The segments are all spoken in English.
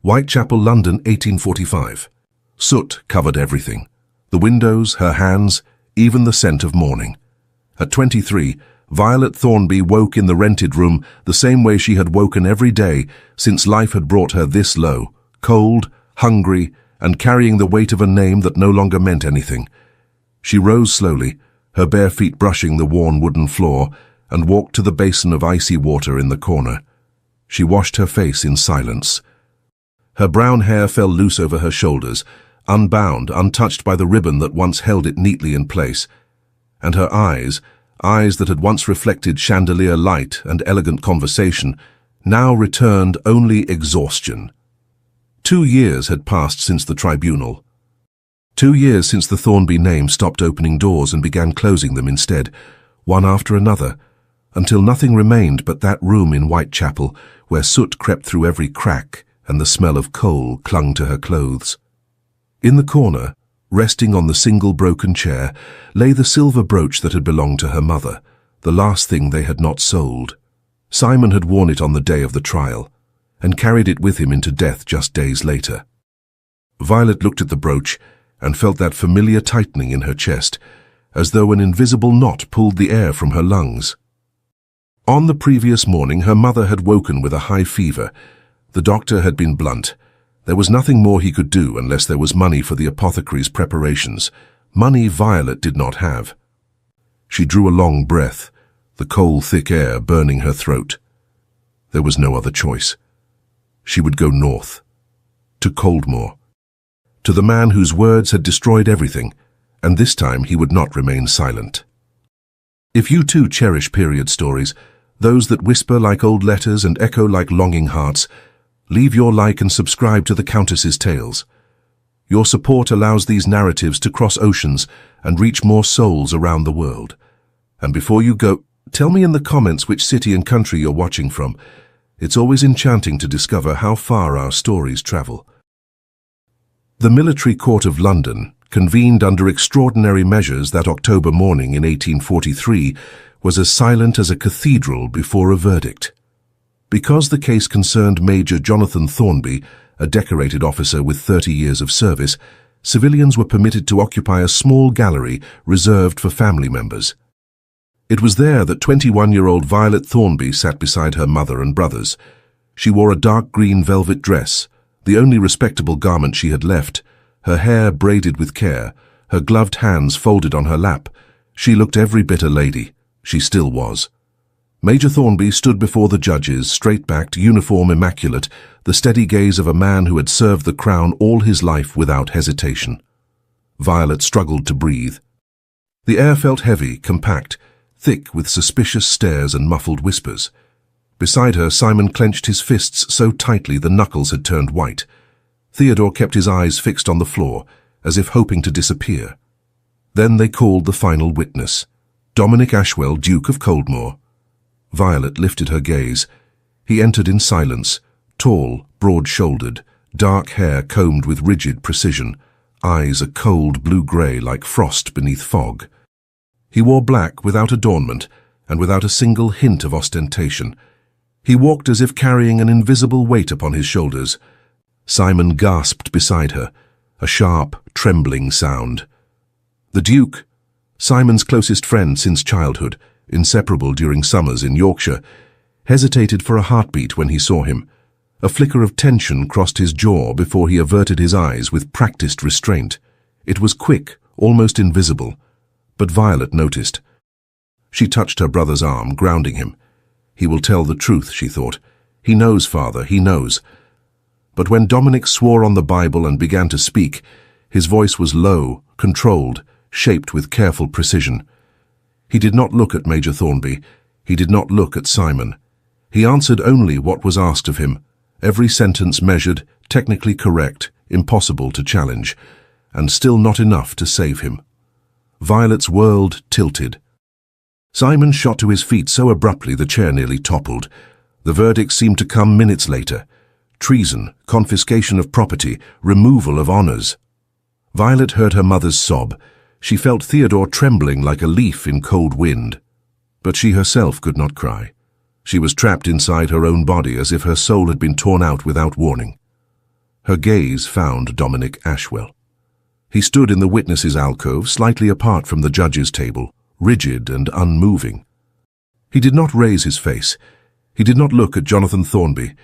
Whitechapel, London, 1845. Soot covered everything. The windows, her hands, even the scent of morning. At 23, Violet Thornby woke in the rented room the same way she had woken every day since life had brought her this low, cold, hungry, and carrying the weight of a name that no longer meant anything. She rose slowly, her bare feet brushing the worn wooden floor, and walked to the basin of icy water in the corner. She washed her face in silence. Her brown hair fell loose over her shoulders, unbound, untouched by the ribbon that once held it neatly in place. And her eyes that had once reflected chandelier light and elegant conversation, now returned only exhaustion. 2 years had passed since the tribunal. 2 years since the Thornby name stopped opening doors and began closing them instead, one after another, until nothing remained but that room in Whitechapel where soot crept through every crack and the smell of coal clung to her clothes. In the corner, resting on the single broken chair, lay the silver brooch that had belonged to her mother, the last thing they had not sold. Simon had worn it on the day of the trial, and carried it with him into death just days later. Violet looked at the brooch and felt that familiar tightening in her chest, as though an invisible knot pulled the air from her lungs. On the previous morning, her mother had woken with a high fever. The doctor had been blunt. There was nothing more he could do unless there was money for the apothecary's preparations, money Violet did not have. She drew a long breath, the cold, thick air burning her throat. There was no other choice. She would go north, to Coldmoor, to the man whose words had destroyed everything, and this time he would not remain silent. If you too cherish period stories, those that whisper like old letters and echo like longing hearts, leave your like and subscribe to the Countess's Tales. Your support allows these narratives to cross oceans and reach more souls around the world. And before you go, tell me in the comments which city and country you're watching from. It's always enchanting to discover how far our stories travel. The military court of London, convened under extraordinary measures that October morning in 1843, was as silent as a cathedral before a verdict. Because the case concerned Major Jonathan Thornby, a decorated officer with 30 years of service, civilians were permitted to occupy a small gallery reserved for family members. It was there that 21-year-old Violet Thornby sat beside her mother and brothers. She wore a dark green velvet dress, the only respectable garment she had left, her hair braided with care, her gloved hands folded on her lap. She looked every bit a lady. She still was. Major Thornby stood before the judges, straight-backed, uniform immaculate, the steady gaze of a man who had served the crown all his life without hesitation. Violet struggled to breathe. The air felt heavy, compact, thick with suspicious stares and muffled whispers. Beside her, Simon clenched his fists so tightly the knuckles had turned white. Theodore kept his eyes fixed on the floor, as if hoping to disappear. Then they called the final witness, Dominic Ashwell, Duke of Coldmoor. Violet lifted her gaze. He entered in silence, tall, broad-shouldered, dark hair combed with rigid precision, eyes a cold blue-grey like frost beneath fog. He wore black without adornment and without a single hint of ostentation. He walked as if carrying an invisible weight upon his shoulders. Simon gasped beside her, a sharp, trembling sound. The Duke, Simon's closest friend since childhood, inseparable during summers in Yorkshire, hesitated for a heartbeat when he saw him. A flicker of tension crossed his jaw before he averted his eyes with practiced restraint. It was quick, almost invisible, but Violet noticed. She touched her brother's arm, grounding him. He will tell the truth, she thought. He knows, father, he knows. But when Dominic swore on the Bible and began to speak, his voice was low, controlled, shaped with careful precision. He did not look at Major Thornby. He did not look at Simon. He answered only what was asked of him, every sentence measured, technically correct, impossible to challenge, and still not enough to save him. Violet's world tilted. Simon shot to his feet so abruptly the chair nearly toppled. The verdict seemed to come minutes later. Treason, confiscation of property, removal of honors. Violet heard her mother's sob. She felt Theodore trembling like a leaf in cold wind. But she herself could not cry. She was trapped inside her own body as if her soul had been torn out without warning. Her gaze found Dominic Ashwell. He stood in the witnesses' alcove, slightly apart from the judge's table, rigid and unmoving. He did not raise his face. He did not look at Jonathan Thornby.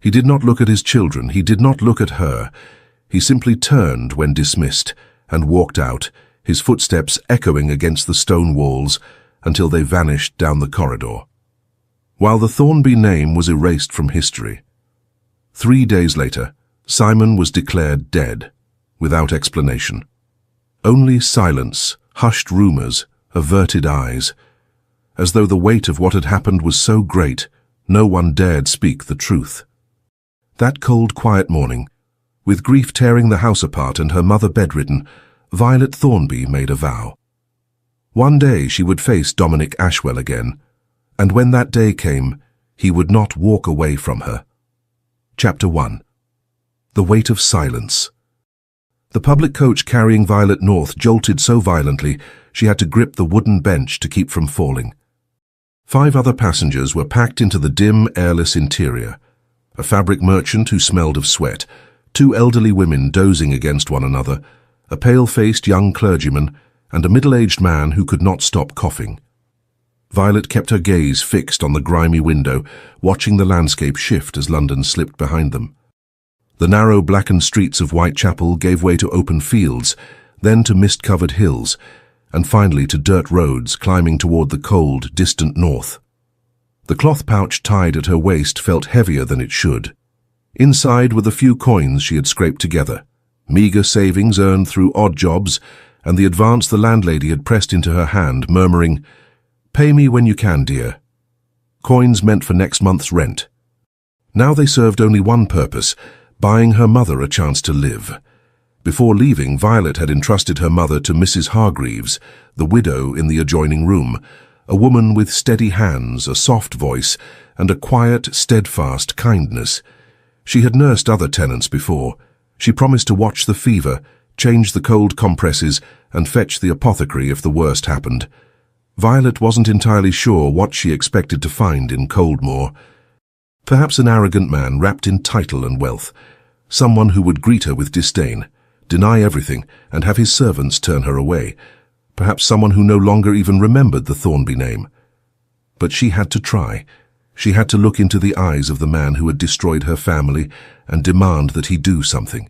He did not look at his children. He did not look at her. He simply turned when dismissed and walked out, his footsteps echoing against the stone walls until they vanished down the corridor. While the Thornby name was erased from history, 3 days later, Simon was declared dead, without explanation. Only silence, hushed rumors, averted eyes. As though the weight of what had happened was so great, no one dared speak the truth. That cold, quiet morning, with grief tearing the house apart and her mother bedridden, Violet Thornby made a vow. One day she would face Dominic Ashwell again, and when that day came, he would not walk away from her. Chapter 1. The Weight of Silence. The public coach carrying Violet north jolted so violently she had to grip the wooden bench to keep from falling. 5 other passengers were packed into the dim, airless interior. A fabric merchant who smelled of sweat, 2 elderly women dozing against one another, a pale-faced young clergyman, and a middle-aged man who could not stop coughing. Violet kept her gaze fixed on the grimy window, watching the landscape shift as London slipped behind them. The narrow, blackened streets of Whitechapel gave way to open fields, then to mist-covered hills, and finally to dirt roads climbing toward the cold, distant north. The cloth pouch tied at her waist felt heavier than it should. Inside were the few coins she had scraped together, meager savings earned through odd jobs, and the advance the landlady had pressed into her hand, murmuring, "Pay me when you can, dear." Coins meant for next month's rent. Now they served only one purpose, buying her mother a chance to live. Before leaving, Violet had entrusted her mother to Mrs. Hargreaves, the widow in the adjoining room, a woman with steady hands, a soft voice, and a quiet, steadfast kindness. She had nursed other tenants before. She promised to watch the fever, change the cold compresses, and fetch the apothecary if the worst happened. Violet wasn't entirely sure what she expected to find in Coldmoor. Perhaps an arrogant man wrapped in title and wealth, someone who would greet her with disdain, deny everything, and have his servants turn her away. Perhaps someone who no longer even remembered the Thornby name. But she had to try. She had to look into the eyes of the man who had destroyed her family and demand that he do something,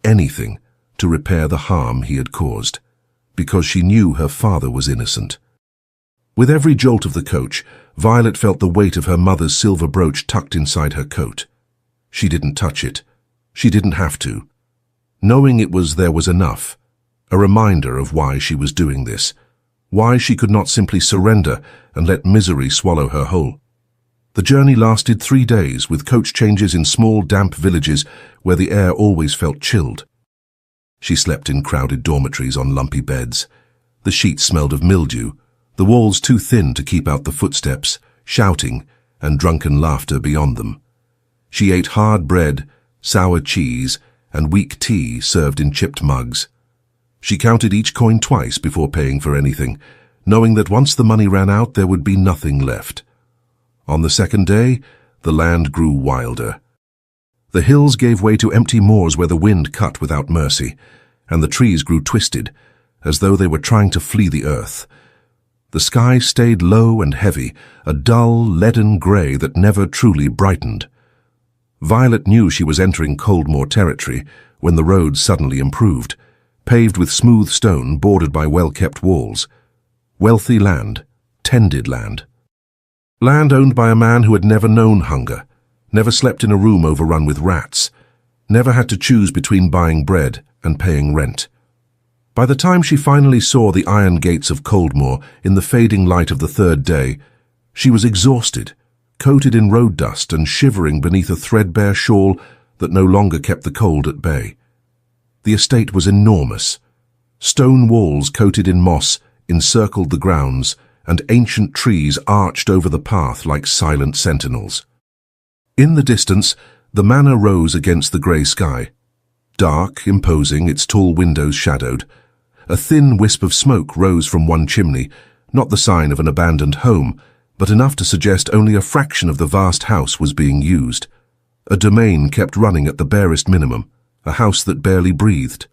anything, to repair the harm he had caused, because she knew her father was innocent. With every jolt of the coach, Violet felt the weight of her mother's silver brooch tucked inside her coat. She didn't touch it. She didn't have to. Knowing it was there was enough, a reminder of why she was doing this, why she could not simply surrender and let misery swallow her whole. The journey lasted 3 days, with coach changes in small, damp villages where the air always felt chilled. She slept in crowded dormitories on lumpy beds. The sheets smelled of mildew, the walls too thin to keep out the footsteps, shouting, and drunken laughter beyond them. She ate hard bread, sour cheese, and weak tea served in chipped mugs. She counted each coin twice before paying for anything, knowing that once the money ran out there would be nothing left. On the second day, the land grew wilder. The hills gave way to empty moors where the wind cut without mercy, and the trees grew twisted, as though they were trying to flee the earth. The sky stayed low and heavy, a dull, leaden grey that never truly brightened. Violet knew she was entering Coldmoor territory when the roads suddenly improved, paved with smooth stone bordered by well-kept walls. Wealthy land, tended land. Land owned by a man who had never known hunger, never slept in a room overrun with rats, never had to choose between buying bread and paying rent. By the time she finally saw the iron gates of Coldmoor in the fading light of the third day, she was exhausted, coated in road dust and shivering beneath a threadbare shawl that no longer kept the cold at bay. The estate was enormous. Stone walls coated in moss encircled the grounds, and ancient trees arched over the path like silent sentinels. In the distance, the manor rose against the grey sky. Dark, imposing, its tall windows shadowed. A thin wisp of smoke rose from one chimney, not the sign of an abandoned home, but enough to suggest only a fraction of the vast house was being used. A domain kept running at the barest minimum, a house that barely breathed.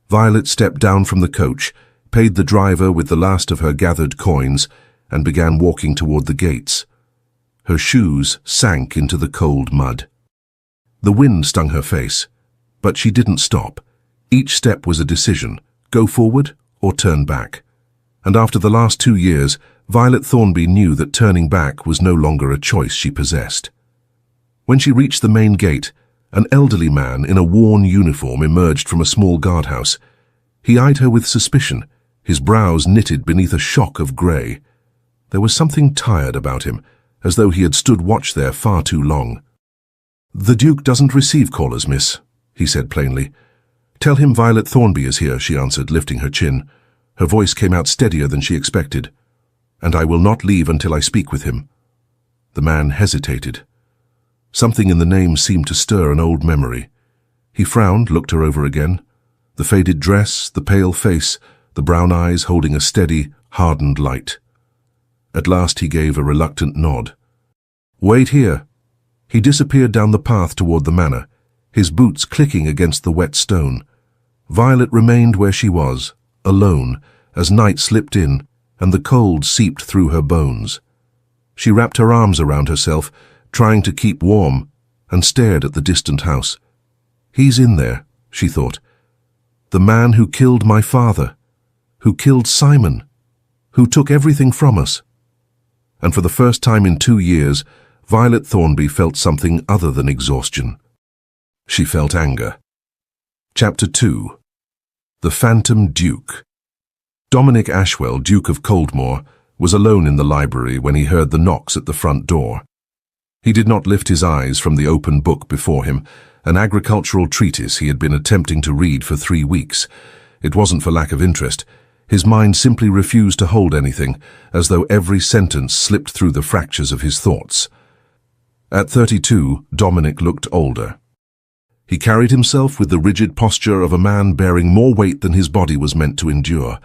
Violet stepped down from the coach, paid the driver with the last of her gathered coins, and began walking toward the gates. Her shoes sank into the cold mud. The wind stung her face, but she didn't stop. Each step was a decision, go forward or turn back. And after the last 2 years, Violet Thornby knew that turning back was no longer a choice she possessed. When she reached the main gate, an elderly man in a worn uniform emerged from a small guardhouse. He eyed her with suspicion, his brows knitted beneath a shock of grey. There was something tired about him, as though he had stood watch there far too long. "The Duke doesn't receive callers, miss," he said plainly. "Tell him Violet Thornby is here," she answered, lifting her chin. Her voice came out steadier than she expected. "And I will not leave until I speak with him." The man hesitated. Something in the name seemed to stir an old memory. He frowned, looked her over again. The faded dress, the pale face, the brown eyes holding a steady, hardened light. At last he gave a reluctant nod. "Wait here." He disappeared down the path toward the manor, his boots clicking against the wet stone. Violet remained where she was, alone, as night slipped in and the cold seeped through her bones. She wrapped her arms around herself, trying to keep warm, and stared at the distant house. "He's in there," she thought. "The man who killed my father, who killed Simon, who took everything from us." And for the first time in 2 years, Violet Thornby felt something other than exhaustion. She felt anger. Chapter 2. The Phantom Duke. Dominic Ashwell, Duke of Coldmore, was alone in the library when he heard the knocks at the front door. He did not lift his eyes from the open book before him, an agricultural treatise he had been attempting to read for 3 weeks. It wasn't for lack of interest. His mind simply refused to hold anything, as though every sentence slipped through the fractures of his thoughts. At 32, Dominic looked older. He carried himself with the rigid posture of a man bearing more weight than his body was meant to endure.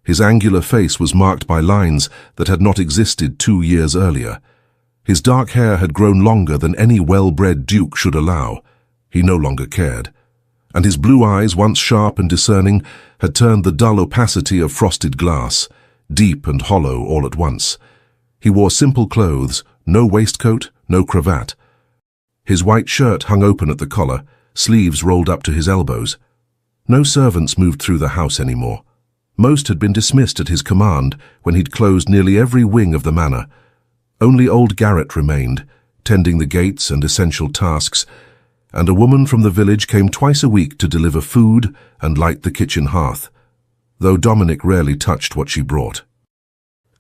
His angular face was marked by lines that had not existed 2 years earlier. His dark hair had grown longer than any well-bred duke should allow. He no longer cared. And his blue eyes, once sharp and discerning, had turned the dull opacity of frosted glass, deep and hollow all at once. He wore simple clothes, no waistcoat, no cravat. His white shirt hung open at the collar, sleeves rolled up to his elbows. No servants moved through the house anymore. Most had been dismissed at his command when he'd closed nearly every wing of the manor. Only old Garrett remained, tending the gates and essential tasks, and a woman from the village came twice a week to deliver food and light the kitchen hearth, though Dominic rarely touched what she brought.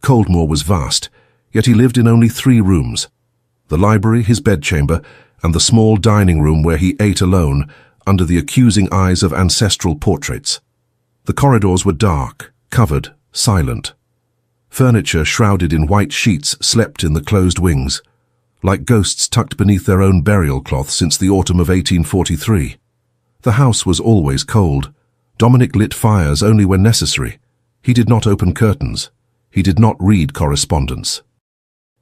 Coldmore was vast, yet he lived in only 3 rooms: the library, his bedchamber, and the small dining room where he ate alone, under the accusing eyes of ancestral portraits. The corridors were dark, covered, silent. Furniture shrouded in white sheets slept in the closed wings, like ghosts tucked beneath their own burial cloth since the autumn of 1843. The house was always cold. Dominic lit fires only when necessary. He did not open curtains. He did not read correspondence.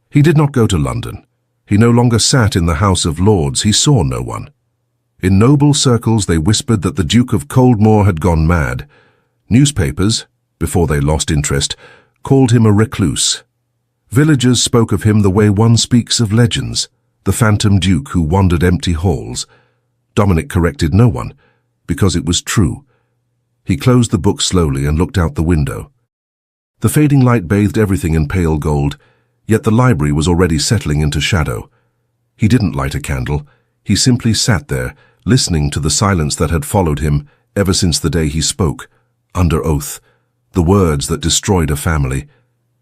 He did not go to London. He no longer sat in the House of Lords. He saw no one. In noble circles they whispered that the Duke of Coldmore had gone mad. Newspapers, before they lost interest, called him a recluse. Villagers spoke of him the way one speaks of legends, the phantom duke who wandered empty halls. Dominic corrected no one, because it was true. He closed the book slowly and looked out the window. The fading light bathed everything in pale gold, yet the library was already settling into shadow. He didn't light a candle. He simply sat there, listening to the silence that had followed him ever since the day he spoke, under oath, the words that destroyed a family.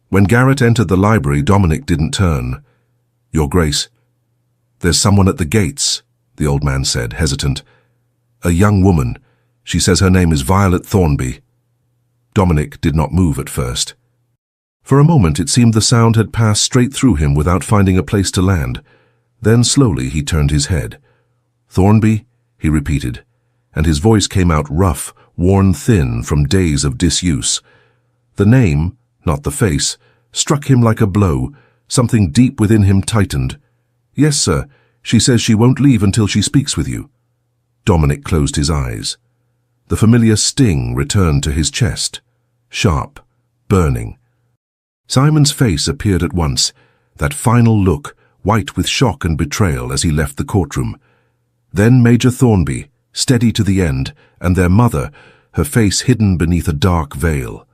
When Garrett entered the library, Dominic didn't turn. "Your Grace." "There's someone at the gates," the old man said, hesitant. "A young woman. She says her name is Violet Thornby." Dominic did not move at first. For a moment it seemed the sound had passed straight through him without finding a place to land. Then slowly he turned his head. "Thornby?" he repeated, and his voice came out rough, worn thin from days of disuse. The name, not the face, struck him like a blow. Something deep within him tightened. "Yes, sir. She says she won't leave until she speaks with you." Dominic closed his eyes. The familiar sting returned to his chest, sharp, burning. Simon's face appeared at once, that final look, white with shock and betrayal as he left the courtroom. Then Major Thornby, steady to the end, and their mother, her face hidden beneath a dark veil.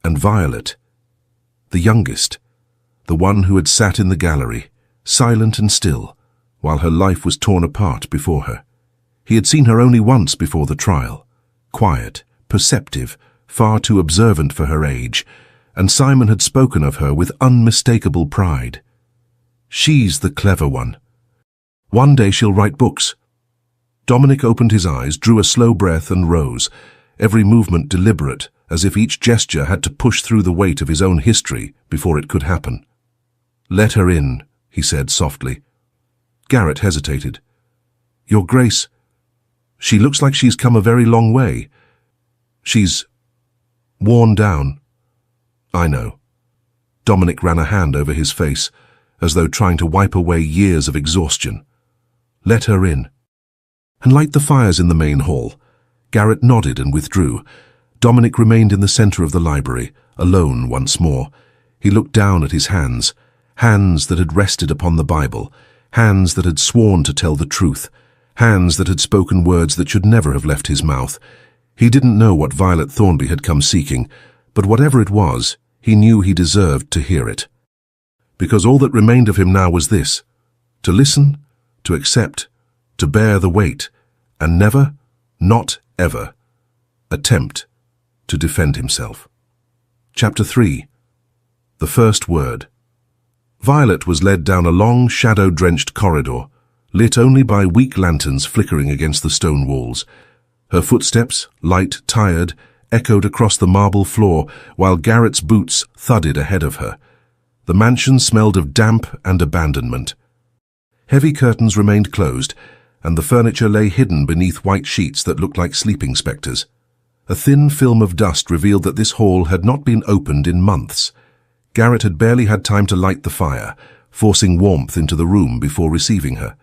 And Violet, the youngest, the one who had sat in the gallery, silent and still, while her life was torn apart before her. He had seen her only once before the trial, quiet, perceptive, far too observant for her age, and Simon had spoken of her with unmistakable pride. She's the clever one. One day she'll write books. Dominic opened his eyes, drew a slow breath and rose, every movement deliberate, as if each gesture had to push through the weight of his own history before it could happen. "Let her in," he said softly. Garrett hesitated. "Your Grace, she looks like she's come a very long way. She's worn down." "I know." Dominic ran a hand over his face, as though trying to wipe away years of exhaustion. "Let her in." "And light the fires in the main hall." Garrett nodded and withdrew. Dominic remained in the center of the library, alone once more. He looked down at his hands, hands that had rested upon the Bible, hands that had sworn to tell the truth, hands that had spoken words that should never have left his mouth. He didn't know what Violet Thornby had come seeking, but whatever it was, he knew he deserved to hear it. Because all that remained of him now was this: to listen, to accept, to bear the weight, and never, not ever, attempt to defend himself. Chapter 3. The First Word. Violet was led down a long, shadow-drenched corridor, lit only by weak lanterns flickering against the stone walls. Her footsteps, light, tired, echoed across the marble floor, while Garrett's boots thudded ahead of her. The mansion smelled of damp and abandonment. Heavy curtains remained closed, and the furniture lay hidden beneath white sheets that looked like sleeping spectres. A thin film of dust revealed that this hall had not been opened in months. Garrett had barely had time to light the fire, forcing warmth into the room before receiving her.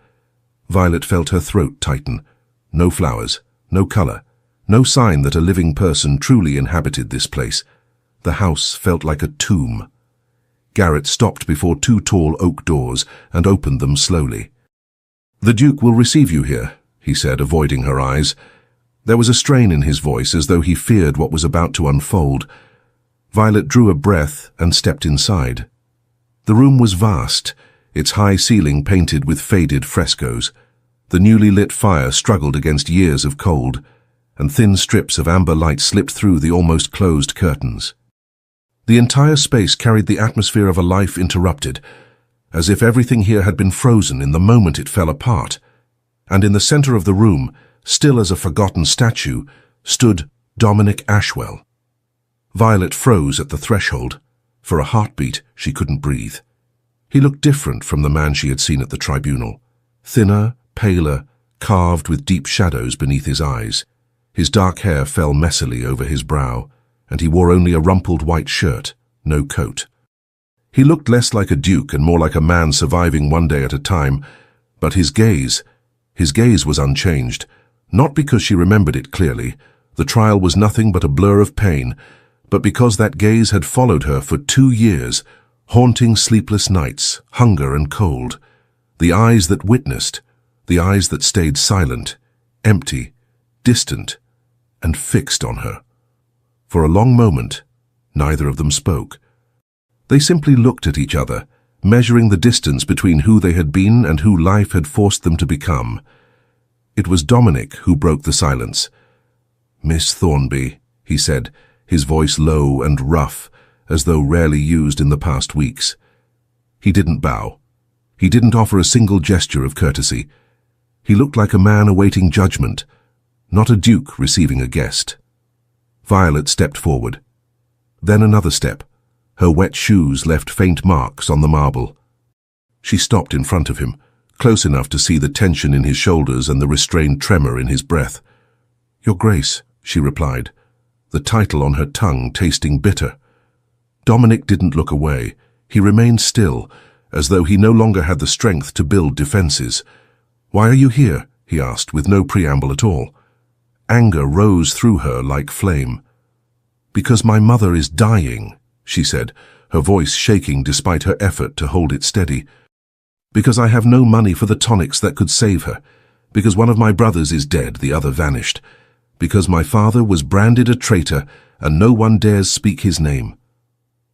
Violet felt her throat tighten. No flowers, no color, no sign that a living person truly inhabited this place. The house felt like a tomb. Garrett stopped before two tall oak doors and opened them slowly. "The Duke will receive you here," he said, avoiding her eyes. There was a strain in his voice, as though he feared what was about to unfold. Violet drew a breath and stepped inside. The room was vast, its high ceiling painted with faded frescoes. The newly lit fire struggled against years of cold, and thin strips of amber light slipped through the almost closed curtains. The entire space carried the atmosphere of a life interrupted, as if everything here had been frozen in the moment it fell apart. And in the center of the room, still as a forgotten statue, stood Dominic Ashwell. Violet froze at the threshold. For a heartbeat, she couldn't breathe. He looked different from the man she had seen at the tribunal. Thinner, paler, carved with deep shadows beneath his eyes. His dark hair fell messily over his brow, and he wore only a rumpled white shirt, no coat. He looked less like a duke and more like a man surviving one day at a time, but his gaze was unchanged, not because she remembered it clearly. The trial was nothing but a blur of pain, but because that gaze had followed her for 2 years, haunting sleepless nights, hunger and cold. The eyes that witnessed, the eyes that stayed silent, empty, distant, and fixed on her. For a long moment, neither of them spoke. They simply looked at each other, measuring the distance between who they had been and who life had forced them to become. It was Dominic who broke the silence. "Miss Thornby," he said, his voice low and rough, as though rarely used in the past weeks. He didn't bow. He didn't offer a single gesture of courtesy. He looked like a man awaiting judgment, not a duke receiving a guest. Violet stepped forward. Then another step. Her wet shoes left faint marks on the marble. She stopped in front of him, close enough to see the tension in his shoulders and the restrained tremor in his breath. "Your Grace," she replied, the title on her tongue tasting bitter. Dominic didn't look away. He remained still, as though he no longer had the strength to build defenses. "Why are you here?" he asked, with no preamble at all. Anger rose through her like flame. Because my mother is dying, she said, her voice shaking despite her effort to hold it steady. Because I have no money for the tonics that could save her. Because one of my brothers is dead, the other vanished. Because my father was branded a traitor, and no one dares speak his name.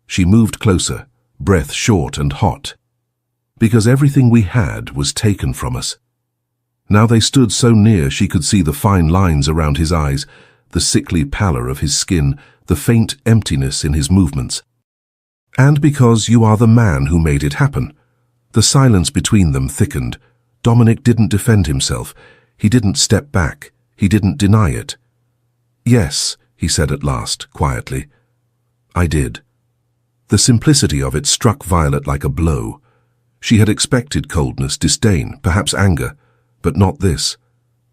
She moved closer, breath short and hot. Because everything we had was taken from us. Now they stood so near she could see the fine lines around his eyes, the sickly pallor of his skin, the faint emptiness in his movements. And because you are the man who made it happen. The silence between them thickened. Dominic didn't defend himself. He didn't step back. He didn't deny it. Yes, he said at last, quietly. I did. The simplicity of it struck Violet like a blow. She had expected coldness, disdain, perhaps anger, but not this.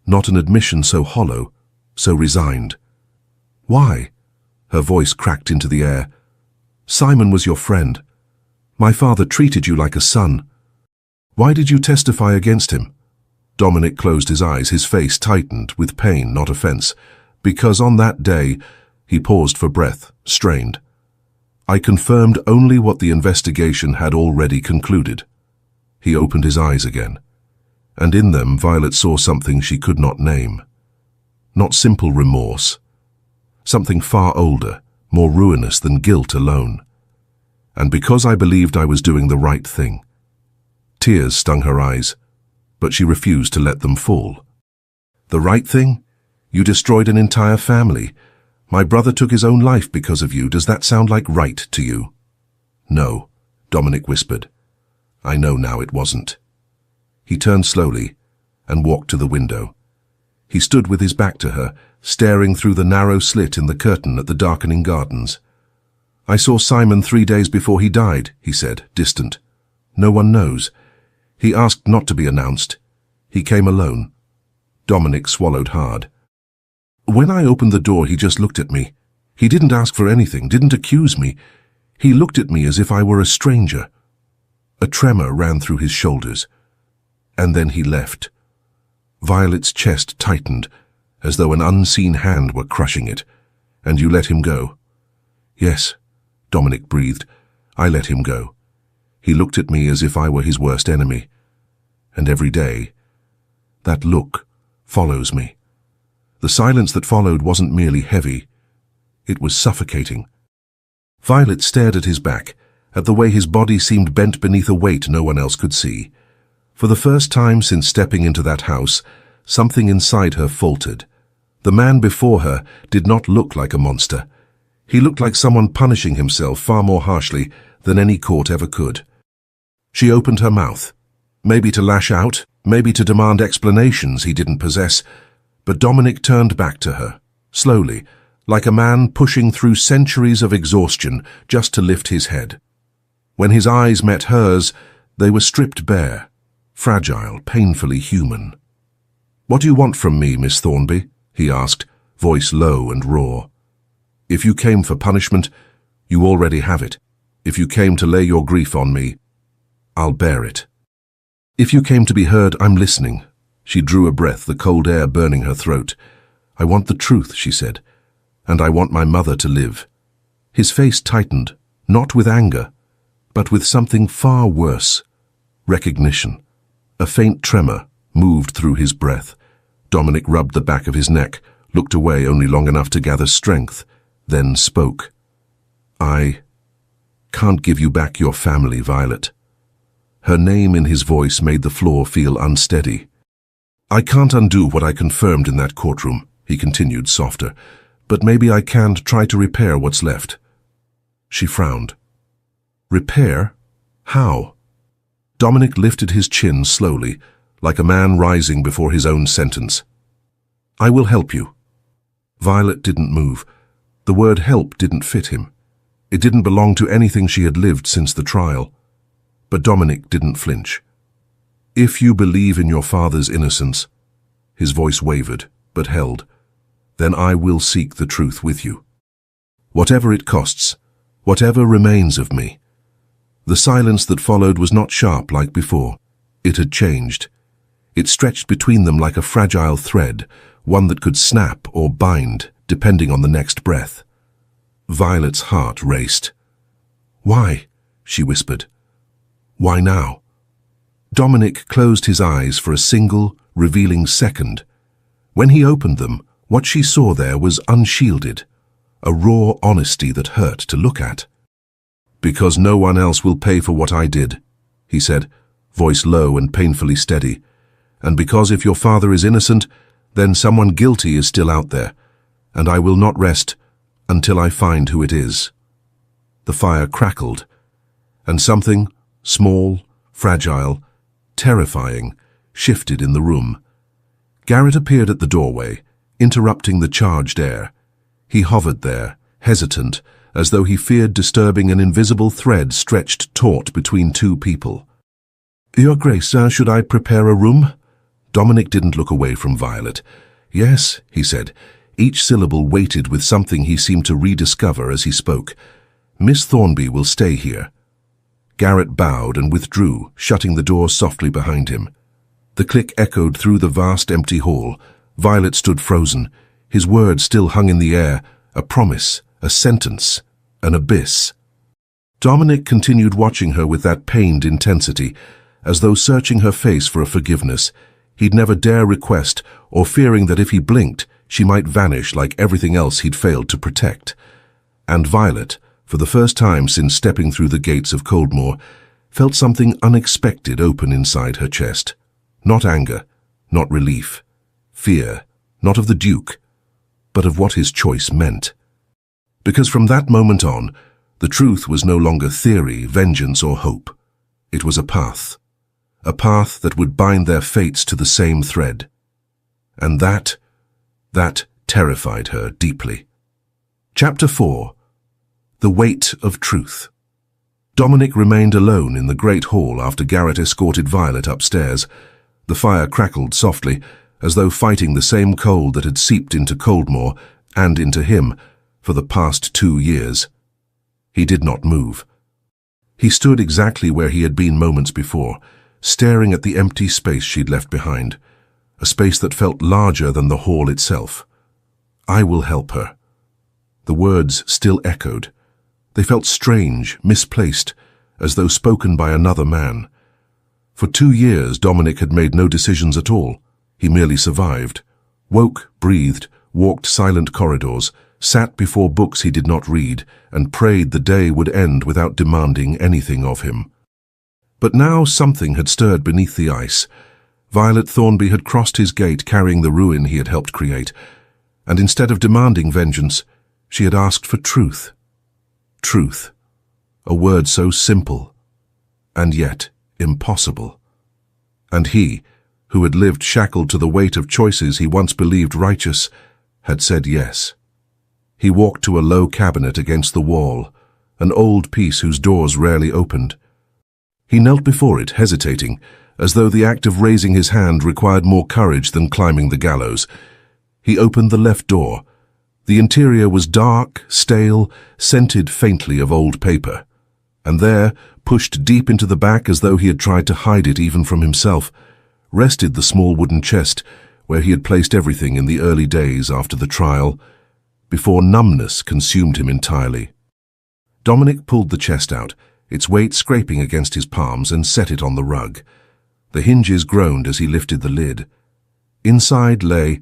Not an admission so hollow, so resigned. Why? Her voice cracked into the air. Simon was your friend. My father treated you like a son. Why did you testify against him? Dominic closed his eyes, his face tightened with pain, not offense. Because on that day, he paused for breath, strained. I confirmed only what the investigation had already concluded. He opened his eyes again, and in them Violet saw something she could not name. Not simple remorse. Something far older, more ruinous than guilt alone. And because I believed I was doing the right thing. Tears stung her eyes, but she refused to let them fall. The right thing? You destroyed an entire family. My brother took his own life because of you. Does that sound like right to you? No, Dominic whispered. I know now it wasn't. He turned slowly and walked to the window. He stood with his back to her, staring through the narrow slit in the curtain at the darkening gardens. I saw Simon 3 days before he died, he said, distant. No one knows. He asked not to be announced. He came alone. Dominic swallowed hard. When I opened the door, he just looked at me. He didn't ask for anything, didn't accuse me. He looked at me as if I were a stranger. A tremor ran through his shoulders. And then he left. Violet's chest tightened, as though an unseen hand were crushing it. And you let him go? Yes, Dominic breathed. I let him go. He looked at me as if I were his worst enemy. And every day, that look follows me. The silence that followed wasn't merely heavy. It was suffocating. Violet stared at his back, at the way his body seemed bent beneath a weight no one else could see. For the first time since stepping into that house, something inside her faltered. The man before her did not look like a monster. He looked like someone punishing himself far more harshly than any court ever could. She opened her mouth, maybe to lash out, maybe to demand explanations he didn't possess, but Dominic turned back to her, slowly, like a man pushing through centuries of exhaustion just to lift his head. When his eyes met hers, they were stripped bare, fragile, painfully human. What do you want from me, Miss Thornby? He asked, voice low and raw. If you came for punishment, you already have it. If you came to lay your grief on me, I'll bear it. If you came to be heard, I'm listening. She drew a breath, the cold air burning her throat. I want the truth, she said, and I want my mother to live. His face tightened, not with anger, but with something far worse. Recognition. A faint tremor moved through his breath. Dominic rubbed the back of his neck, looked away only long enough to gather strength, then spoke. I can't give you back your family, Violet. Her name in his voice made the floor feel unsteady. I can't undo what I confirmed in that courtroom, he continued softer, but maybe I can try to repair what's left. She frowned. Repair? How? Dominic lifted his chin slowly, like a man rising before his own sentence. I will help you. Violet didn't move. The word help didn't fit him. It didn't belong to anything she had lived since the trial. But Dominic didn't flinch. If you believe in your father's innocence, his voice wavered, but held, then I will seek the truth with you. Whatever it costs, whatever remains of me. The silence that followed was not sharp like before. It had changed. It stretched between them like a fragile thread, one that could snap or bind, depending on the next breath. Violet's heart raced. "Why?" she whispered. "Why now?" Dominic closed his eyes for a single, revealing second. When he opened them, what she saw there was unshielded, a raw honesty that hurt to look at. "Because no one else will pay for what I did," he said, voice low and painfully steady. "And because if your father is innocent, then someone guilty is still out there, and I will not rest until I find who it is." The fire crackled, and something, small, fragile, terrifying, shifted in the room. Garrett appeared at the doorway, interrupting the charged air. He hovered there, hesitant, as though he feared disturbing an invisible thread stretched taut between two people. "Your Grace, should I prepare a room?" Dominic didn't look away from Violet. "Yes," he said. Each syllable weighted with something he seemed to rediscover as he spoke. "Miss Thornby will stay here." Garrett bowed and withdrew, shutting the door softly behind him. The click echoed through the vast empty hall. Violet stood frozen. His words still hung in the air, a promise, a sentence, an abyss. Dominic continued watching her with that pained intensity, as though searching her face for a forgiveness he'd never dare request, or fearing that if he blinked, she might vanish like everything else he'd failed to protect. And Violet, for the first time since stepping through the gates of Coldmoor, felt something unexpected open inside her chest. Not anger, not relief, fear, not of the Duke, but of what his choice meant. Because from that moment on, the truth was no longer theory, vengeance, or hope. It was a path that would bind their fates to the same thread. And that terrified her deeply. Chapter 4. The Weight of Truth. Dominic remained alone in the great hall after Garrett escorted Violet upstairs. The fire crackled softly, as though fighting the same cold that had seeped into Coldmoor and into him for the past 2 years. He did not move. He stood exactly where he had been moments before, staring at the empty space she'd left behind, a space that felt larger than the hall itself. "I will help her." The words still echoed. They felt strange, misplaced, as though spoken by another man. For 2 years, Dominic had made no decisions at all. He merely survived. Woke, breathed, walked silent corridors, sat before books he did not read, and prayed the day would end without demanding anything of him. But now something had stirred beneath the ice. Violet Thornby had crossed his gate carrying the ruin he had helped create, and instead of demanding vengeance, she had asked for truth. Truth, a word so simple, and yet impossible. And he, who had lived shackled to the weight of choices he once believed righteous, had said yes. He walked to a low cabinet against the wall, an old piece whose doors rarely opened. He knelt before it, hesitating, as though the act of raising his hand required more courage than climbing the gallows. He opened the left door. The interior was dark, stale, scented faintly of old paper. And there, pushed deep into the back as though he had tried to hide it even from himself, rested the small wooden chest where he had placed everything in the early days after the trial, before numbness consumed him entirely. Dominic pulled the chest out, its weight scraping against his palms, and set it on the rug. The hinges groaned as he lifted the lid. Inside lay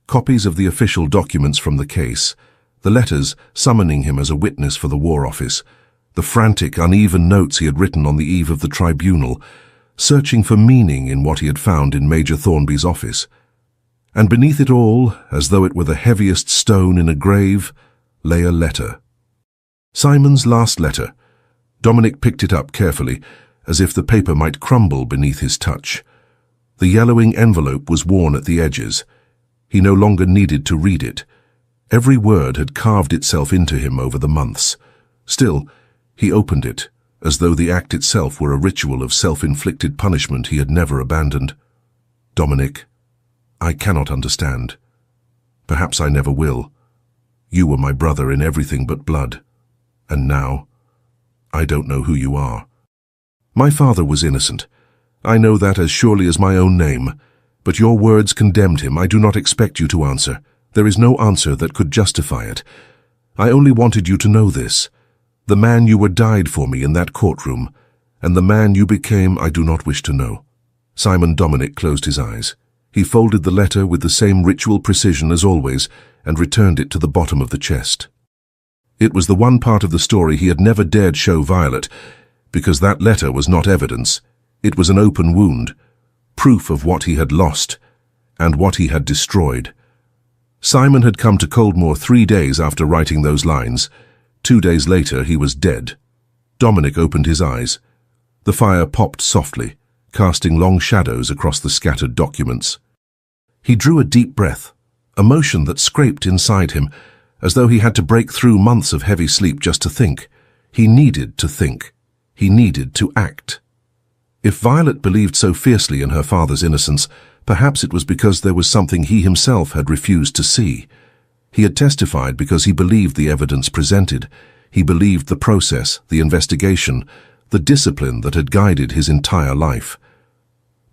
copies of the official documents from the case, the letters summoning him as a witness for the War Office, the frantic, uneven notes he had written on the eve of the tribunal, searching for meaning in what he had found in Major Thornby's office. And beneath it all, as though it were the heaviest stone in a grave, lay a letter. Simon's last letter. Dominic picked it up carefully, as if the paper might crumble beneath his touch. The yellowing envelope was worn at the edges. He no longer needed to read it. Every word had carved itself into him over the months. Still, he opened it, as though the act itself were a ritual of self-inflicted punishment he had never abandoned. "Dominic, I cannot understand. Perhaps I never will. You were my brother in everything but blood. And now, I don't know who you are. My father was innocent. I know that as surely as my own name. But your words condemned him. I do not expect you to answer. There is no answer that could justify it. I only wanted you to know this. The man you were died for me in that courtroom, and the man you became, I do not wish to know." Simon Dominic closed his eyes. He folded the letter with the same ritual precision as always and returned it to the bottom of the chest. It was the one part of the story he had never dared show Violet, because that letter was not evidence. It was an open wound, proof of what he had lost and what he had destroyed. Simon had come to Coldmoor 3 days after writing those lines. 2 days later, he was dead. Dominic opened his eyes. The fire popped softly, casting long shadows across the scattered documents. He drew a deep breath, a motion that scraped inside him, as though he had to break through months of heavy sleep just to think. He needed to think. He needed to act. If Violet believed so fiercely in her father's innocence, perhaps it was because there was something he himself had refused to see. He had testified because he believed the evidence presented. He believed the process, the investigation, the discipline that had guided his entire life.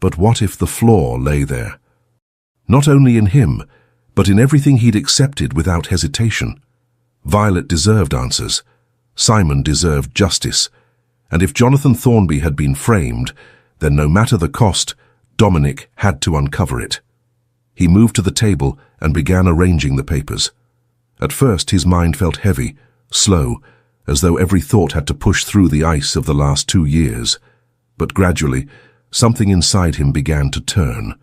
But what if the flaw lay there? Not only in him, but in everything he'd accepted without hesitation. Violet deserved answers. Simon deserved justice. And if Jonathan Thornby had been framed, then no matter the cost, Dominic had to uncover it. He moved to the table and began arranging the papers. At first his mind felt heavy, slow, as though every thought had to push through the ice of the last 2 years. But gradually, something inside him began to turn.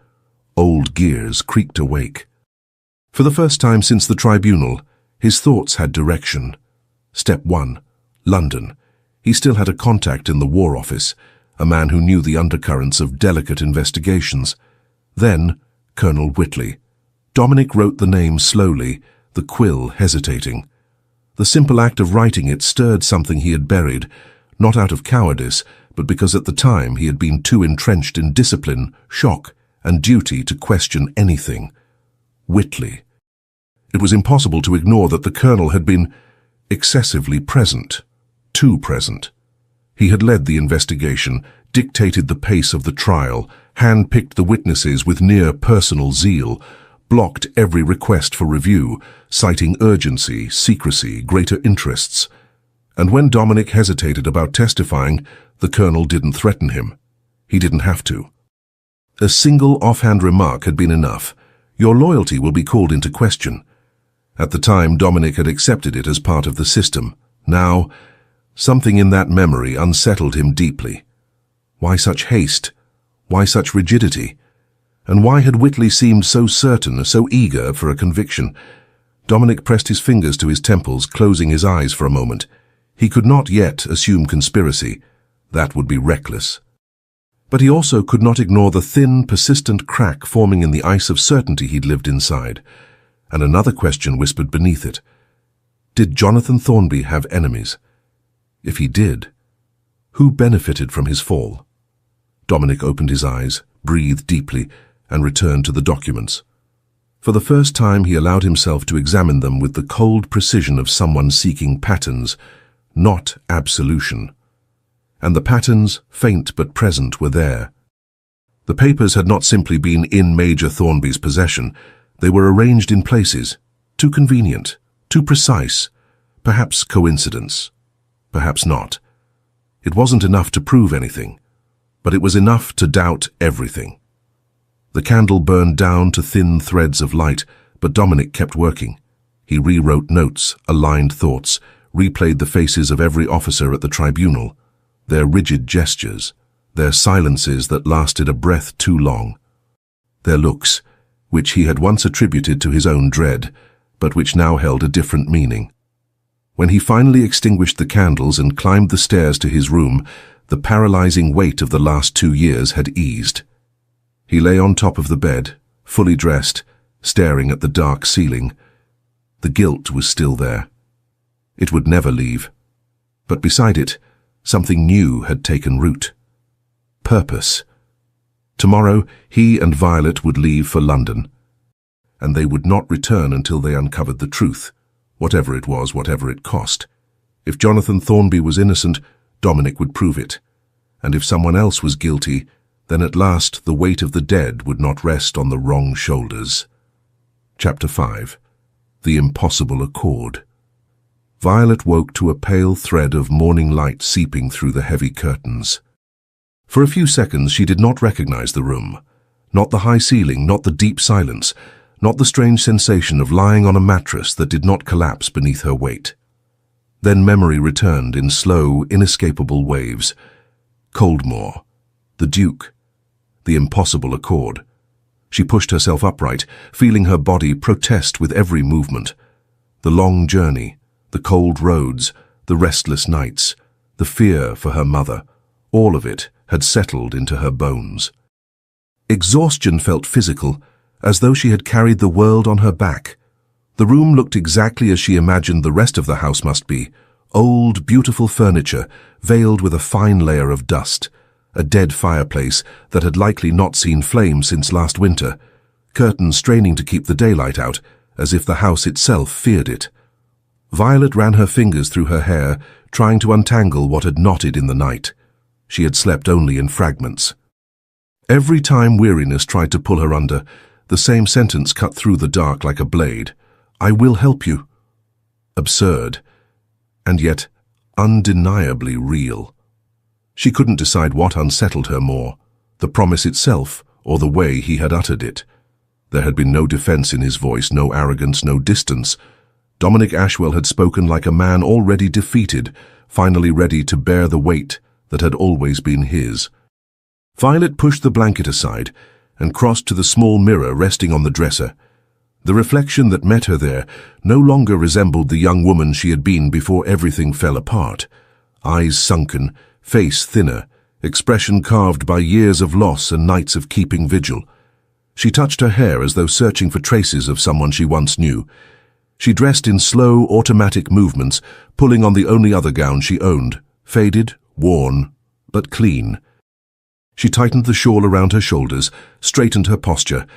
Old gears creaked awake. For the first time since the tribunal, his thoughts had direction. Step 1. London. He still had a contact in the War Office, a man who knew the undercurrents of delicate investigations. Then, Colonel Whitley. Dominic wrote the name slowly, the quill hesitating. The simple act of writing it stirred something he had buried, not out of cowardice, but because at the time he had been too entrenched in discipline, shock, and duty to question anything. Whitley. It was impossible to ignore that the colonel had been excessively present. Too present. He had led the investigation, dictated the pace of the trial, hand-picked the witnesses with near personal zeal, blocked every request for review, citing urgency, secrecy, greater interests. And when Dominic hesitated about testifying, the colonel didn't threaten him. He didn't have to. A single offhand remark had been enough. Your loyalty will be called into question. At the time, Dominic had accepted it as part of the system. Now, something in that memory unsettled him deeply. Why such haste? Why such rigidity? And why had Whitley seemed so certain, so eager for a conviction? Dominic pressed his fingers to his temples, closing his eyes for a moment. He could not yet assume conspiracy. That would be reckless. But he also could not ignore the thin, persistent crack forming in the ice of certainty he'd lived inside. And another question whispered beneath it. Did Jonathan Thornby have enemies? If he did, who benefited from his fall? Dominic opened his eyes, breathed deeply, and returned to the documents. For the first time he allowed himself to examine them with the cold precision of someone seeking patterns, not absolution. And the patterns, faint but present, were there. The papers had not simply been in Major Thornby's possession. They were arranged in places, too convenient, too precise, perhaps coincidence, perhaps not. It wasn't enough to prove anything, but it was enough to doubt everything. The candle burned down to thin threads of light, but Dominic kept working. He rewrote notes, aligned thoughts, replayed the faces of every officer at the tribunal, their rigid gestures, their silences that lasted a breath too long, their looks, which he had once attributed to his own dread, but which now held a different meaning. When he finally extinguished the candles and climbed the stairs to his room, the paralyzing weight of the last 2 years had eased. He lay on top of the bed, fully dressed, staring at the dark ceiling. The guilt was still there. It would never leave. But beside it, something new had taken root. Purpose. Tomorrow, he and Violet would leave for London, and they would not return until they uncovered the truth, whatever it was, whatever it cost. If Jonathan Thornby was innocent, Dominic would prove it, and if someone else was guilty, Then at last the weight of the dead would not rest on the wrong shoulders. Chapter 5. The Impossible Accord. Violet woke to a pale thread of morning light seeping through the heavy curtains. For a few seconds she did not recognize the room. Not the high ceiling, not the deep silence, not the strange sensation of lying on a mattress that did not collapse beneath her weight. Then memory returned in slow, inescapable waves. Coldmore, the Duke, the impossible accord. She pushed herself upright, feeling her body protest with every movement. The long journey, the cold roads, the restless nights, the fear for her mother, all of it had settled into her bones. Exhaustion felt physical, as though she had carried the world on her back. The room looked exactly as she imagined the rest of the house must be. Old, beautiful furniture, veiled with a fine layer of dust. A dead fireplace that had likely not seen flame since last winter. Curtains straining to keep the daylight out, as if the house itself feared it. Violet ran her fingers through her hair, trying to untangle what had knotted in the night. She had slept only in fragments. Every time weariness tried to pull her under, the same sentence cut through the dark like a blade. "I will help you." Absurd, and yet undeniably real. She couldn't decide what unsettled her more, the promise itself or the way he had uttered it. There had been no defense in his voice, no arrogance, no distance. Dominic Ashwell had spoken like a man already defeated, finally ready to bear the weight that had always been his. Violet pushed the blanket aside and crossed to the small mirror resting on the dresser. The reflection that met her there no longer resembled the young woman she had been before everything fell apart. Eyes sunken, face thinner, expression carved by years of loss and nights of keeping vigil. She touched her hair as though searching for traces of someone she once knew. She dressed in slow, automatic movements, pulling on the only other gown she owned, faded, worn, but clean. She tightened the shawl around her shoulders, straightened her posture,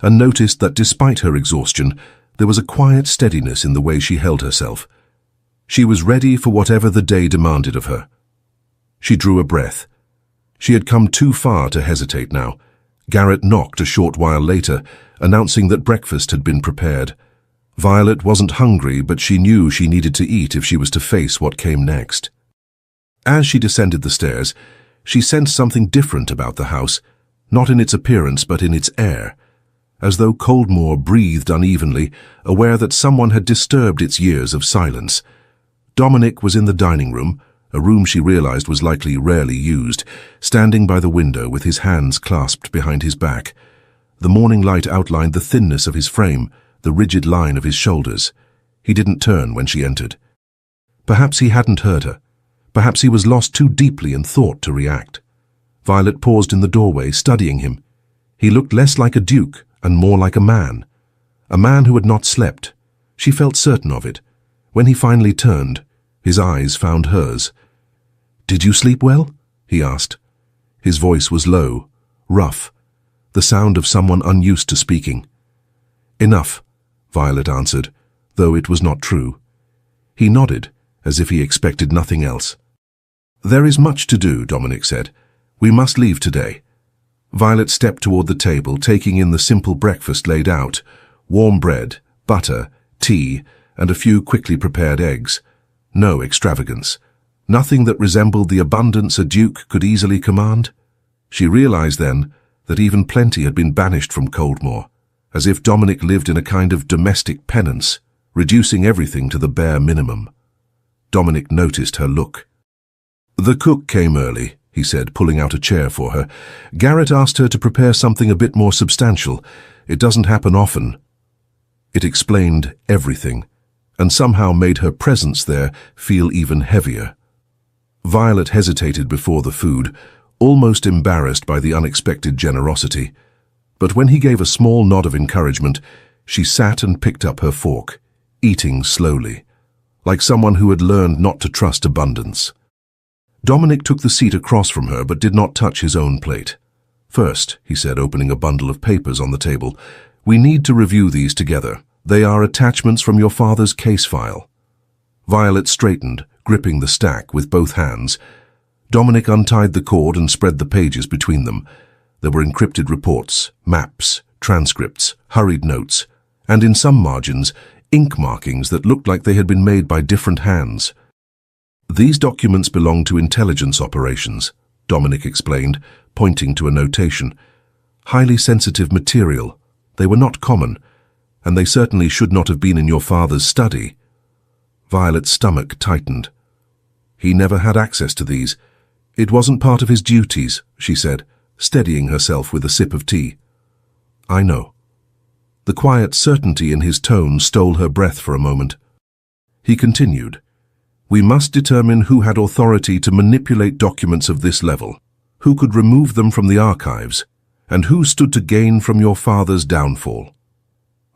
and noticed that despite her exhaustion, there was a quiet steadiness in the way she held herself. She was ready for whatever the day demanded of her. She drew a breath. She had come too far to hesitate now. Garrett knocked a short while later, announcing that breakfast had been prepared. Violet wasn't hungry, but she knew she needed to eat if she was to face what came next. As she descended the stairs, she sensed something different about the house, not in its appearance but in its air, as though Coldmore breathed unevenly, aware that someone had disturbed its years of silence. Dominic was in the dining room, a room she realized was likely rarely used, standing by the window with his hands clasped behind his back. The morning light outlined the thinness of his frame, the rigid line of his shoulders. He didn't turn when she entered. Perhaps he hadn't heard her. Perhaps he was lost too deeply in thought to react. Violet paused in the doorway, studying him. He looked less like a duke and more like a man who had not slept. She felt certain of it. When he finally turned, his eyes found hers. "Did you sleep well?" he asked. His voice was low, rough, the sound of someone unused to speaking. "Enough," Violet answered, though it was not true. He nodded, as if he expected nothing else. "There is much to do," Dominic said. "We must leave today." Violet stepped toward the table, taking in the simple breakfast laid out: warm bread, butter, tea, and a few quickly prepared eggs. No extravagance. Nothing that resembled the abundance a duke could easily command. She realized then that even plenty had been banished from Coldmore, as if Dominic lived in a kind of domestic penance, reducing everything to the bare minimum. Dominic noticed her look. "The cook came early," he said, pulling out a chair for her. "Garrett asked her to prepare something a bit more substantial. It doesn't happen often." It explained everything, and somehow made her presence there feel even heavier. Violet hesitated before the food, almost embarrassed by the unexpected generosity. But when he gave a small nod of encouragement, she sat and picked up her fork, eating slowly, like someone who had learned not to trust abundance. Dominic took the seat across from her but did not touch his own plate. "First," he said, opening a bundle of papers on the table, "we need to review these together. They are attachments from your father's case file." Violet straightened, gripping the stack with both hands. Dominic untied the cord and spread the pages between them. There were encrypted reports, maps, transcripts, hurried notes, and in some margins, ink markings that looked like they had been made by different hands. These documents belonged to intelligence operations, Dominic explained, pointing to a notation. Highly sensitive material. They were not common, and they certainly should not have been in your father's study. Violet's stomach tightened. He never had access to these. It wasn't part of his duties, she said, steadying herself with a sip of tea. I know. The quiet certainty in his tone stole her breath for a moment. He continued, We must determine who had authority to manipulate documents of this level, who could remove them from the archives, and who stood to gain from your father's downfall.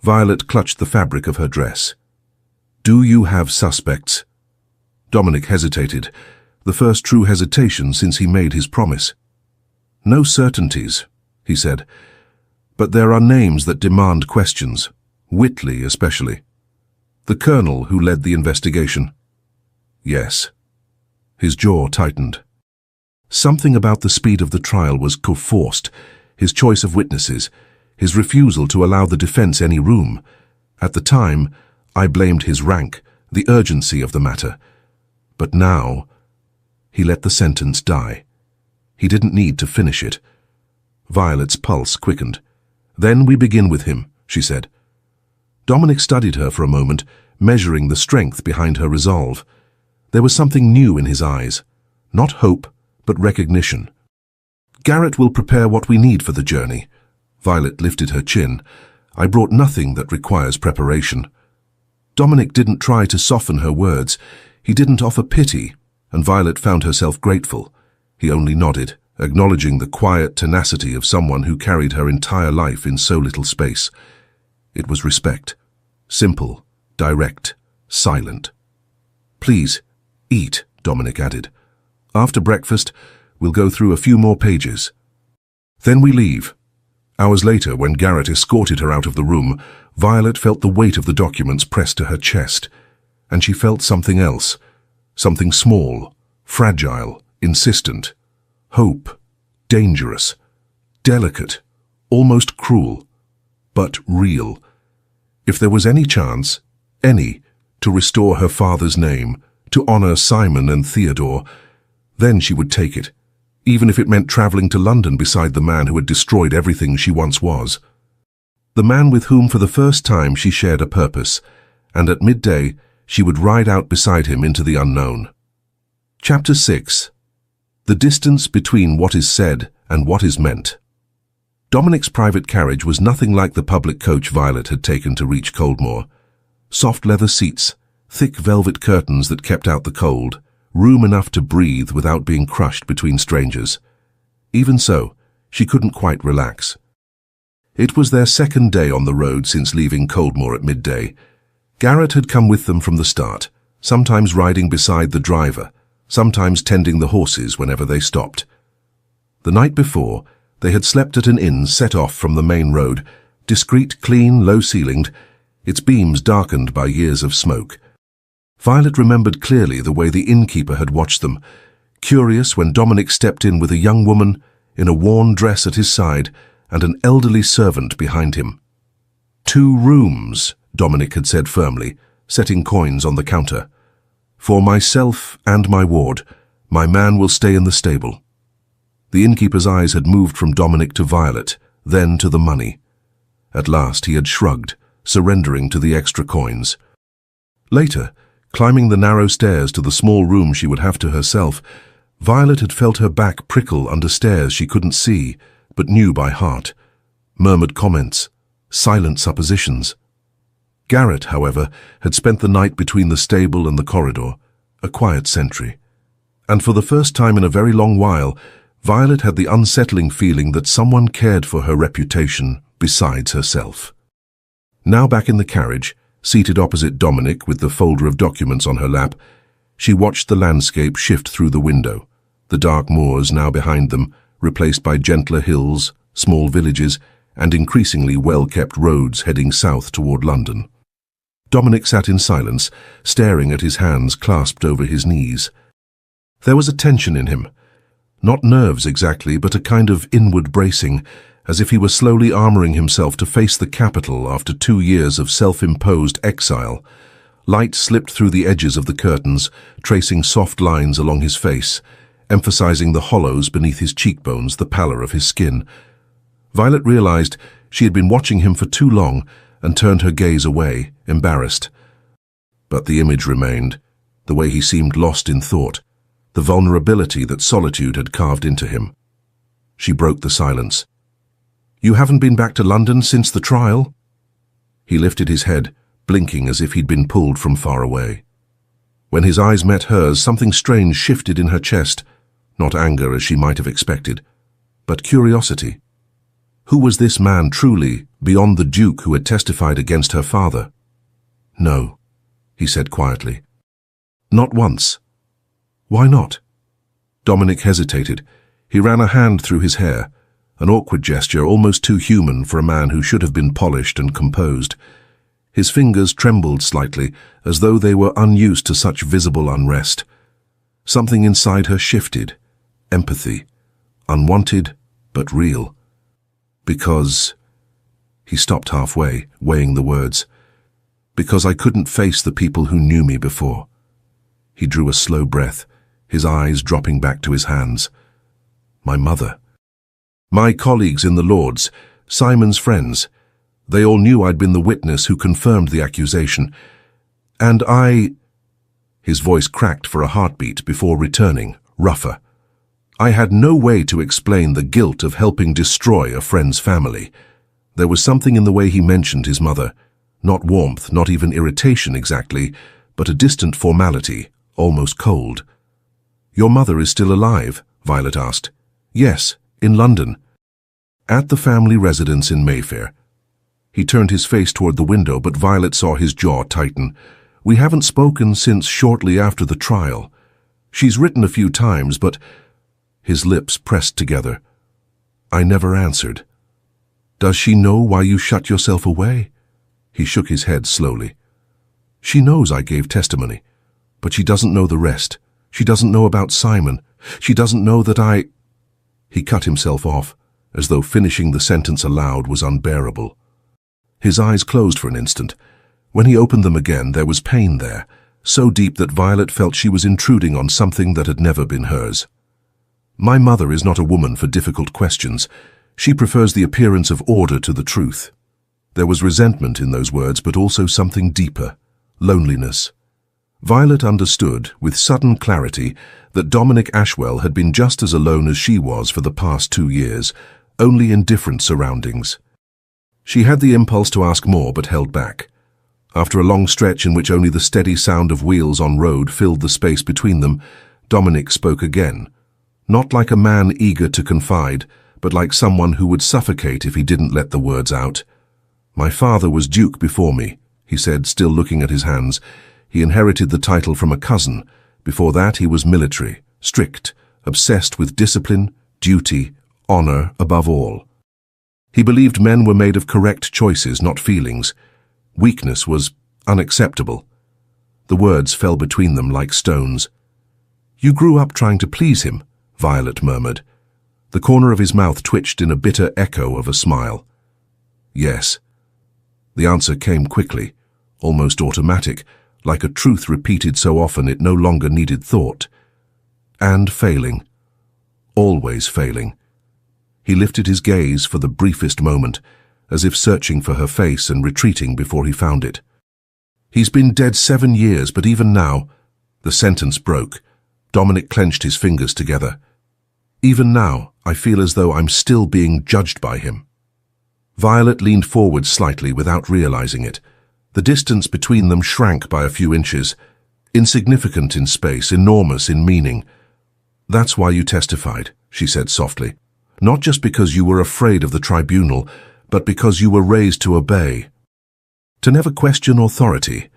Violet clutched the fabric of her dress. Do you have suspects? Dominic hesitated, the first true hesitation since he made his promise. No certainties, he said, but there are names that demand questions, Whitley especially. The colonel who led the investigation. Yes. His jaw tightened. Something about the speed of the trial was forced, his choice of witnesses, his refusal to allow the defense any room. At the time, I blamed his rank, the urgency of the matter. But now, he let the sentence die. He didn't need to finish it. Violet's pulse quickened. Then we begin with him, she said. Dominic studied her for a moment, measuring the strength behind her resolve. There was something new in his eyes. Not hope, but recognition. Garrett will prepare what we need for the journey. Violet lifted her chin. I brought nothing that requires preparation. Dominic didn't try to soften her words. He didn't offer pity, and Violet found herself grateful. He only nodded, acknowledging the quiet tenacity of someone who carried her entire life in so little space. It was respect. Simple, direct, silent. Please, eat, Dominic added. After breakfast, we'll go through a few more pages. Then we leave. Hours later, when Garrett escorted her out of the room, Violet felt the weight of the documents pressed to her chest. And she felt something else. Something small, fragile, insistent. Hope, dangerous, delicate, almost cruel, but real. If there was any chance, to restore her father's name, to honor Simon and Theodore, then she would take it, even if it meant traveling to London beside the man who had destroyed everything she once was. The man with whom for the first time she shared a purpose, and at midday she would ride out beside him into the unknown. Chapter 6. The distance between what is said and what is meant. Dominic's private carriage was nothing like the public coach Violet had taken to reach Coldmoor. Soft leather seats, thick velvet curtains that kept out the cold, room enough to breathe without being crushed between strangers. Even so, she couldn't quite relax. It was their second day on the road since leaving Coldmoor at midday. Garrett had come with them from the start, sometimes riding beside the driver, sometimes tending the horses whenever they stopped. The night before, they had slept at an inn set off from the main road, discreet, clean, low-ceilinged, its beams darkened by years of smoke. Violet remembered clearly the way the innkeeper had watched them, curious when Dominic stepped in with a young woman in a worn dress at his side and an elderly servant behind him. 2 rooms, Dominic had said firmly, setting coins on the counter. For myself and my ward, my man will stay in the stable. The innkeeper's eyes had moved from Dominic to Violet, then to the money. At last he had shrugged, surrendering to the extra coins. Later, climbing the narrow stairs to the small room she would have to herself, Violet had felt her back prickle under stairs she couldn't see, but knew by heart. Murmured comments, silent suppositions. Garrett, however, had spent the night between the stable and the corridor, a quiet sentry. And for the first time in a very long while, Violet had the unsettling feeling that someone cared for her reputation besides herself. Now back in the carriage, seated opposite Dominic with the folder of documents on her lap, she watched the landscape shift through the window, the dark moors now behind them, replaced by gentler hills, small villages, and increasingly well-kept roads heading south toward London. Dominic sat in silence, staring at his hands clasped over his knees. There was a tension in him, Not nerves exactly, but a kind of inward bracing, as if he were slowly armoring himself to face the capital after 2 years of self-imposed exile. Light slipped through the edges of the curtains, tracing soft lines along his face, emphasizing the hollows beneath his cheekbones, the pallor of his skin. Violet realized she had been watching him for too long and turned her gaze away, embarrassed. But the image remained, the way he seemed lost in thought, the vulnerability that solitude had carved into him. She broke the silence. "You haven't been back to London since the trial?" He lifted his head, blinking as if he'd been pulled from far away. When his eyes met hers, something strange shifted in her chest, not anger as she might have expected, but curiosity. Who was this man truly, beyond the Duke who had testified against her father? "No," he said quietly. "Not once." "Why not?" Dominic hesitated. He ran a hand through his hair, an awkward gesture almost too human for a man who should have been polished and composed. His fingers trembled slightly, as though they were unused to such visible unrest. Something inside her shifted. Empathy. Unwanted, but real. "Because—" He stopped halfway, weighing the words. "Because I couldn't face the people who knew me before." He drew a slow breath, his eyes dropping back to his hands. "My mother. My colleagues in the Lords, Simon's friends. They all knew I'd been the witness who confirmed the accusation. And I—" His voice cracked for a heartbeat before returning, rougher. "I had no way to explain the guilt of helping destroy a friend's family. There was something in the way he mentioned his mother. Not warmth, not even irritation exactly, but a distant formality, almost cold." "Your mother is still alive?" Violet asked. "Yes, in London." "At the family residence in Mayfair." He turned his face toward the window, but Violet saw his jaw tighten. "We haven't spoken since shortly after the trial. She's written a few times, but—" His lips pressed together. "I never answered." "Does she know why you shut yourself away?" He shook his head slowly. "She knows I gave testimony, but she doesn't know the rest. She doesn't know about Simon. She doesn't know that I—" He cut himself off, as though finishing the sentence aloud was unbearable. His eyes closed for an instant. When he opened them again, there was pain there, so deep that Violet felt she was intruding on something that had never been hers. "My mother is not a woman for difficult questions. She prefers the appearance of order to the truth." There was resentment in those words, but also something deeper, loneliness. Violet understood, with sudden clarity, that Dominic Ashwell had been just as alone as she was for the past 2 years, only in different surroundings. She had the impulse to ask more, but held back. After a long stretch in which only the steady sound of wheels on road filled the space between them, Dominic spoke again. Not like a man eager to confide, but like someone who would suffocate if he didn't let the words out. "My father was Duke before me," he said, still looking at his hands. "He inherited the title from a cousin. Before that he was military, strict, obsessed with discipline, duty, honor above all. He believed men were made of correct choices, not feelings. Weakness was unacceptable." The words fell between them like stones. "You grew up trying to please him," Violet murmured. The corner of his mouth twitched in a bitter echo of a smile. "Yes." The answer came quickly, almost automatic, like a truth repeated so often it no longer needed thought. "And failing. Always failing." He lifted his gaze for the briefest moment, as if searching for her face and retreating before he found it. "He's been dead 7 years, but even now—" The sentence broke. Dominic clenched his fingers together. "Even now, I feel as though I'm still being judged by him." Violet leaned forward slightly without realizing it. The distance between them shrank by a few inches, insignificant in space, enormous in meaning. "That's why you testified," she said softly. "Not just because you were afraid of the tribunal, but because you were raised to obey. To never question authority."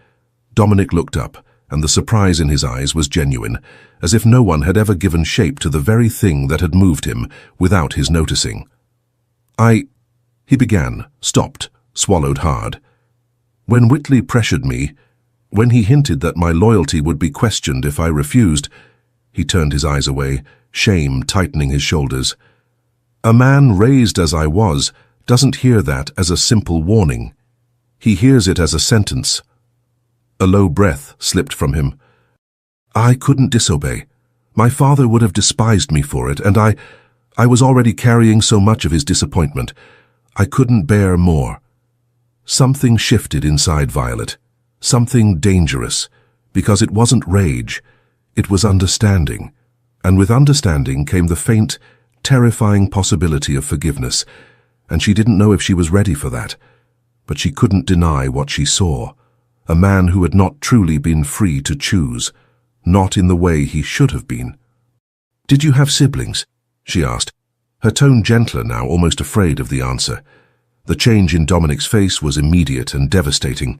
Dominic looked up, and the surprise in his eyes was genuine, as if no one had ever given shape to the very thing that had moved him without his noticing. He began, stopped, swallowed hard. "When Whitley pressured me, when he hinted that my loyalty would be questioned if I refused, He turned his eyes away, shame tightening his shoulders. A man raised as I was doesn't hear that as a simple warning. He hears it as a sentence. A low breath slipped from him. I couldn't disobey. My father would have despised me for it, and I was already carrying so much of his disappointment. I couldn't bear more. Something shifted inside Violet. Something dangerous, because it wasn't rage. It was understanding. And with understanding came the faint, terrifying possibility of forgiveness, and she didn't know if she was ready for that. But she couldn't deny what she saw. A man who had not truly been free to choose, not in the way he should have been. Did you have siblings? She asked, her tone gentler now, almost afraid of the answer. The change in Dominic's face was immediate and devastating.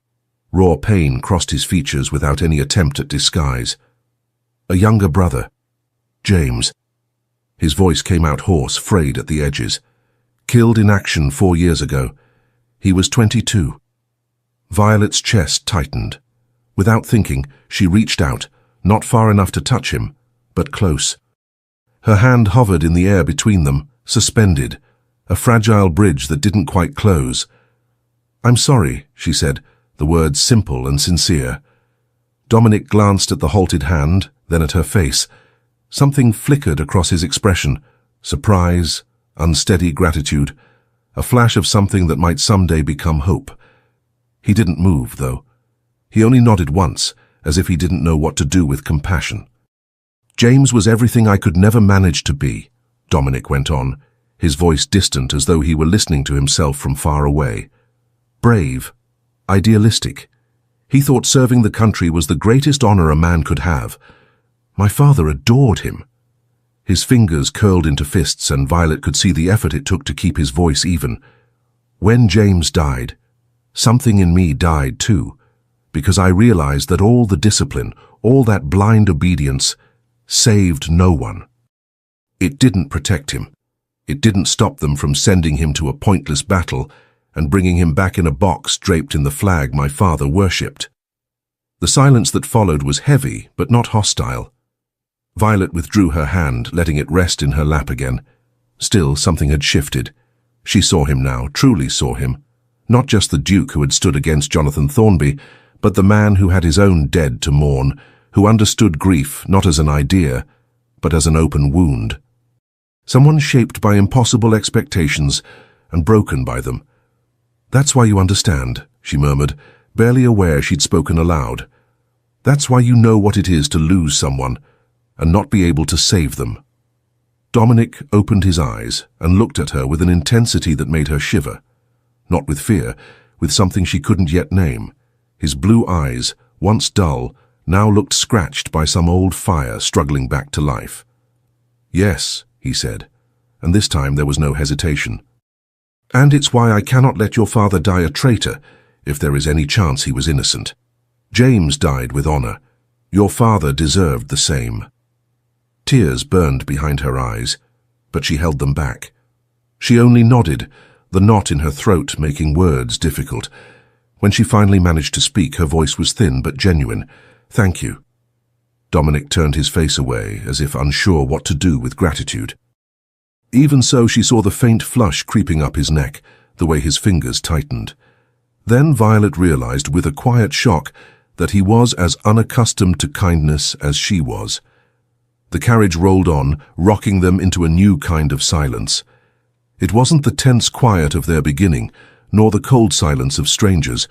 Raw pain crossed his features without any attempt at disguise. A younger brother, James. His voice came out hoarse, frayed at the edges. Killed in action 4 years ago. He was 22. Violet's chest tightened. Without thinking, she reached out, not far enough to touch him, but close. Her hand hovered in the air between them, suspended, a fragile bridge that didn't quite close. I'm sorry, she said, the words simple and sincere. Dominic glanced at the halted hand, then at her face. Something flickered across his expression. Surprise, unsteady gratitude, a flash of something that might someday become hope. He didn't move, though. He only nodded once, as if he didn't know what to do with compassion. James was everything I could never manage to be, Dominic went on, his voice distant as though he were listening to himself from far away. Brave, idealistic. He thought serving the country was the greatest honor a man could have. My father adored him. His fingers curled into fists, and Violet could see the effort it took to keep his voice even. When James died, something in me died too, because I realized that all the discipline, all that blind obedience, saved no one. It didn't protect him. It didn't stop them from sending him to a pointless battle and bringing him back in a box draped in the flag my father worshipped. The silence that followed was heavy, but not hostile. Violet withdrew her hand, letting it rest in her lap again. Still, something had shifted. She saw him now, truly saw him. Not just the Duke who had stood against Jonathan Thornby, but the man who had his own dead to mourn, who understood grief not as an idea, but as an open wound. Someone shaped by impossible expectations and broken by them. That's why you understand, she murmured, barely aware she'd spoken aloud. That's why you know what it is to lose someone and not be able to save them. Dominic opened his eyes and looked at her with an intensity that made her shiver. Not with fear, with something she couldn't yet name. His blue eyes, once dull, now looked scratched by some old fire struggling back to life. Yes, he said, and this time there was no hesitation. And it's why I cannot let your father die a traitor, if there is any chance he was innocent. James died with honor. Your father deserved the same. Tears burned behind her eyes, but she held them back. She only nodded, the knot in her throat making words difficult. When she finally managed to speak, her voice was thin but genuine. Thank you. Dominic turned his face away, as if unsure what to do with gratitude. Even so, she saw the faint flush creeping up his neck, the way his fingers tightened. Then Violet realized with a quiet shock that he was as unaccustomed to kindness as she was. The carriage rolled on, rocking them into a new kind of silence. It wasn't the tense quiet of their beginning, nor the cold silence of strangers.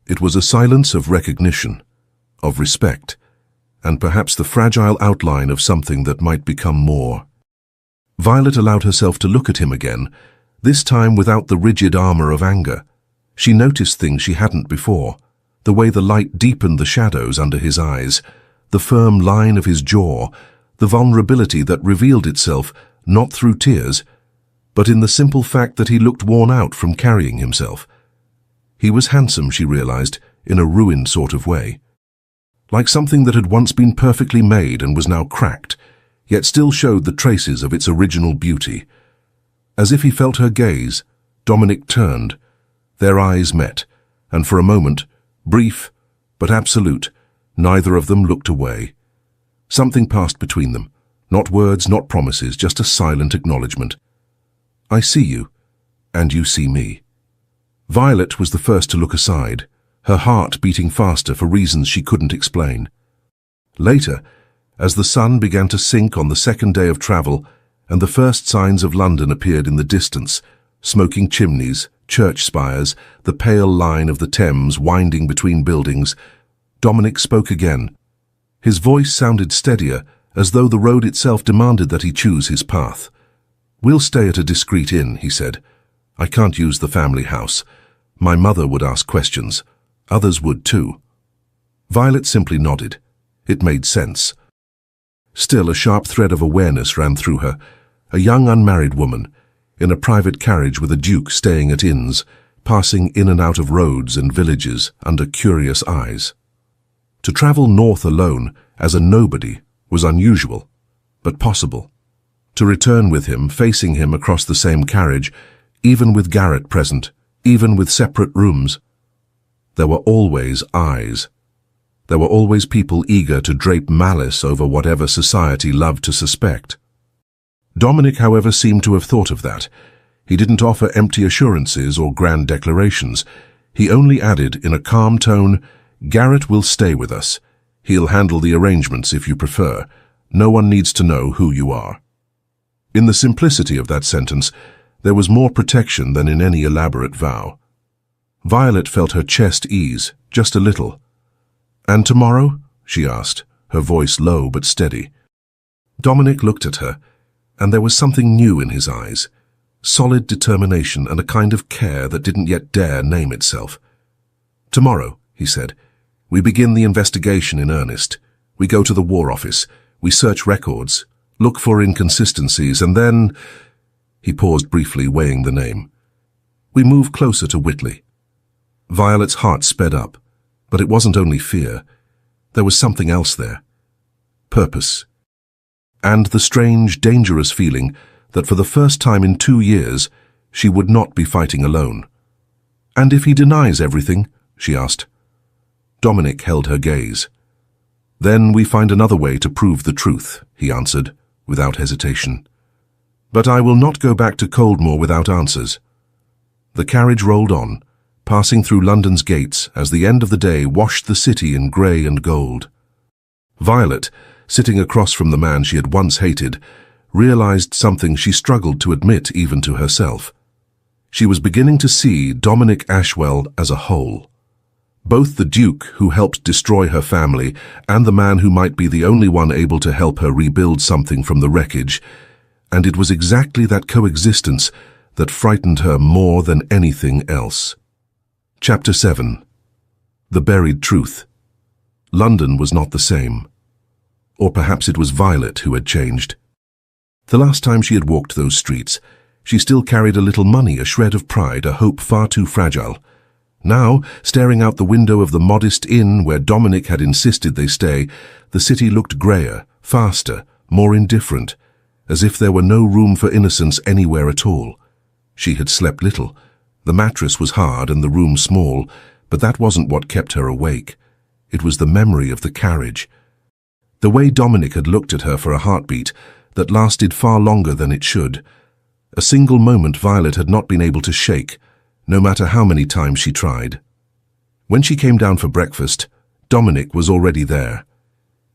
It was a silence of recognition, of respect, and perhaps the fragile outline of something that might become more. Violet allowed herself to look at him again, this time without the rigid armor of anger. She noticed things she hadn't before, the way the light deepened the shadows under his eyes, the firm line of his jaw, the vulnerability that revealed itself not through tears, but in the simple fact that he looked worn out from carrying himself. He was handsome, she realized, in a ruined sort of way. Like something that had once been perfectly made and was now cracked, yet still showed the traces of its original beauty. As if he felt her gaze, Dominic turned. Their eyes met, and for a moment, brief but absolute, neither of them looked away. Something passed between them. Not words, not promises, just a silent acknowledgement. I see you, and you see me. Violet was the first to look aside, her heart beating faster for reasons she couldn't explain. Later, as the sun began to sink on the second day of travel, and the first signs of London appeared in the distance, smoking chimneys, church spires, the pale line of the Thames winding between buildings, Dominic spoke again. His voice sounded steadier, as though the road itself demanded that he choose his path. We'll stay at a discreet inn, he said. I can't use the family house. My mother would ask questions. Others would too. Violet simply nodded. It made sense. Still, a sharp thread of awareness ran through her. A young unmarried woman, in a private carriage with a duke staying at inns, passing in and out of roads and villages under curious eyes. To travel north alone, as a nobody, was unusual, but possible. To return with him, facing him across the same carriage, even with Garrett present, even with separate rooms. There were always eyes. There were always people eager to drape malice over whatever society loved to suspect. Dominic, however, seemed to have thought of that. He didn't offer empty assurances or grand declarations. He only added, in a calm tone, Garrett will stay with us. He'll handle the arrangements if you prefer. No one needs to know who you are. In the simplicity of that sentence, there was more protection than in any elaborate vow. Violet felt her chest ease, just a little. And tomorrow? She asked, her voice low but steady. Dominic looked at her, and there was something new in his eyes. Solid determination and a kind of care that didn't yet dare name itself. Tomorrow, he said, we begin the investigation in earnest. We go to the War Office. We search records, look for inconsistencies, and then... He paused briefly, weighing the name. We move closer to Whitley. Violet's heart sped up, but it wasn't only fear. There was something else there. Purpose. And the strange, dangerous feeling that for the first time in 2 years, she would not be fighting alone. And if he denies everything? She asked. Dominic held her gaze. Then we find another way to prove the truth, he answered, without hesitation. But I will not go back to Coldmoor without answers. The carriage rolled on, passing through London's gates as the end of the day washed the city in grey and gold. Violet, sitting across from the man she had once hated, realized something she struggled to admit even to herself. She was beginning to see Dominic Ashwell as a whole. Both the Duke, who helped destroy her family, and the man who might be the only one able to help her rebuild something from the wreckage, and it was exactly that coexistence that frightened her more than anything else. Chapter 7. The Buried Truth. London was not the same. Or perhaps it was Violet who had changed. The last time she had walked those streets, she still carried a little money, a shred of pride, a hope far too fragile. Now, staring out the window of the modest inn where Dominic had insisted they stay, the city looked greyer, faster, more indifferent, as if there were no room for innocence anywhere at all. She had slept little. The mattress was hard and the room small, but that wasn't what kept her awake. It was the memory of the carriage. The way Dominic had looked at her for a heartbeat that lasted far longer than it should. A single moment Violet had not been able to shake, no matter how many times she tried. When she came down for breakfast, Dominic was already there.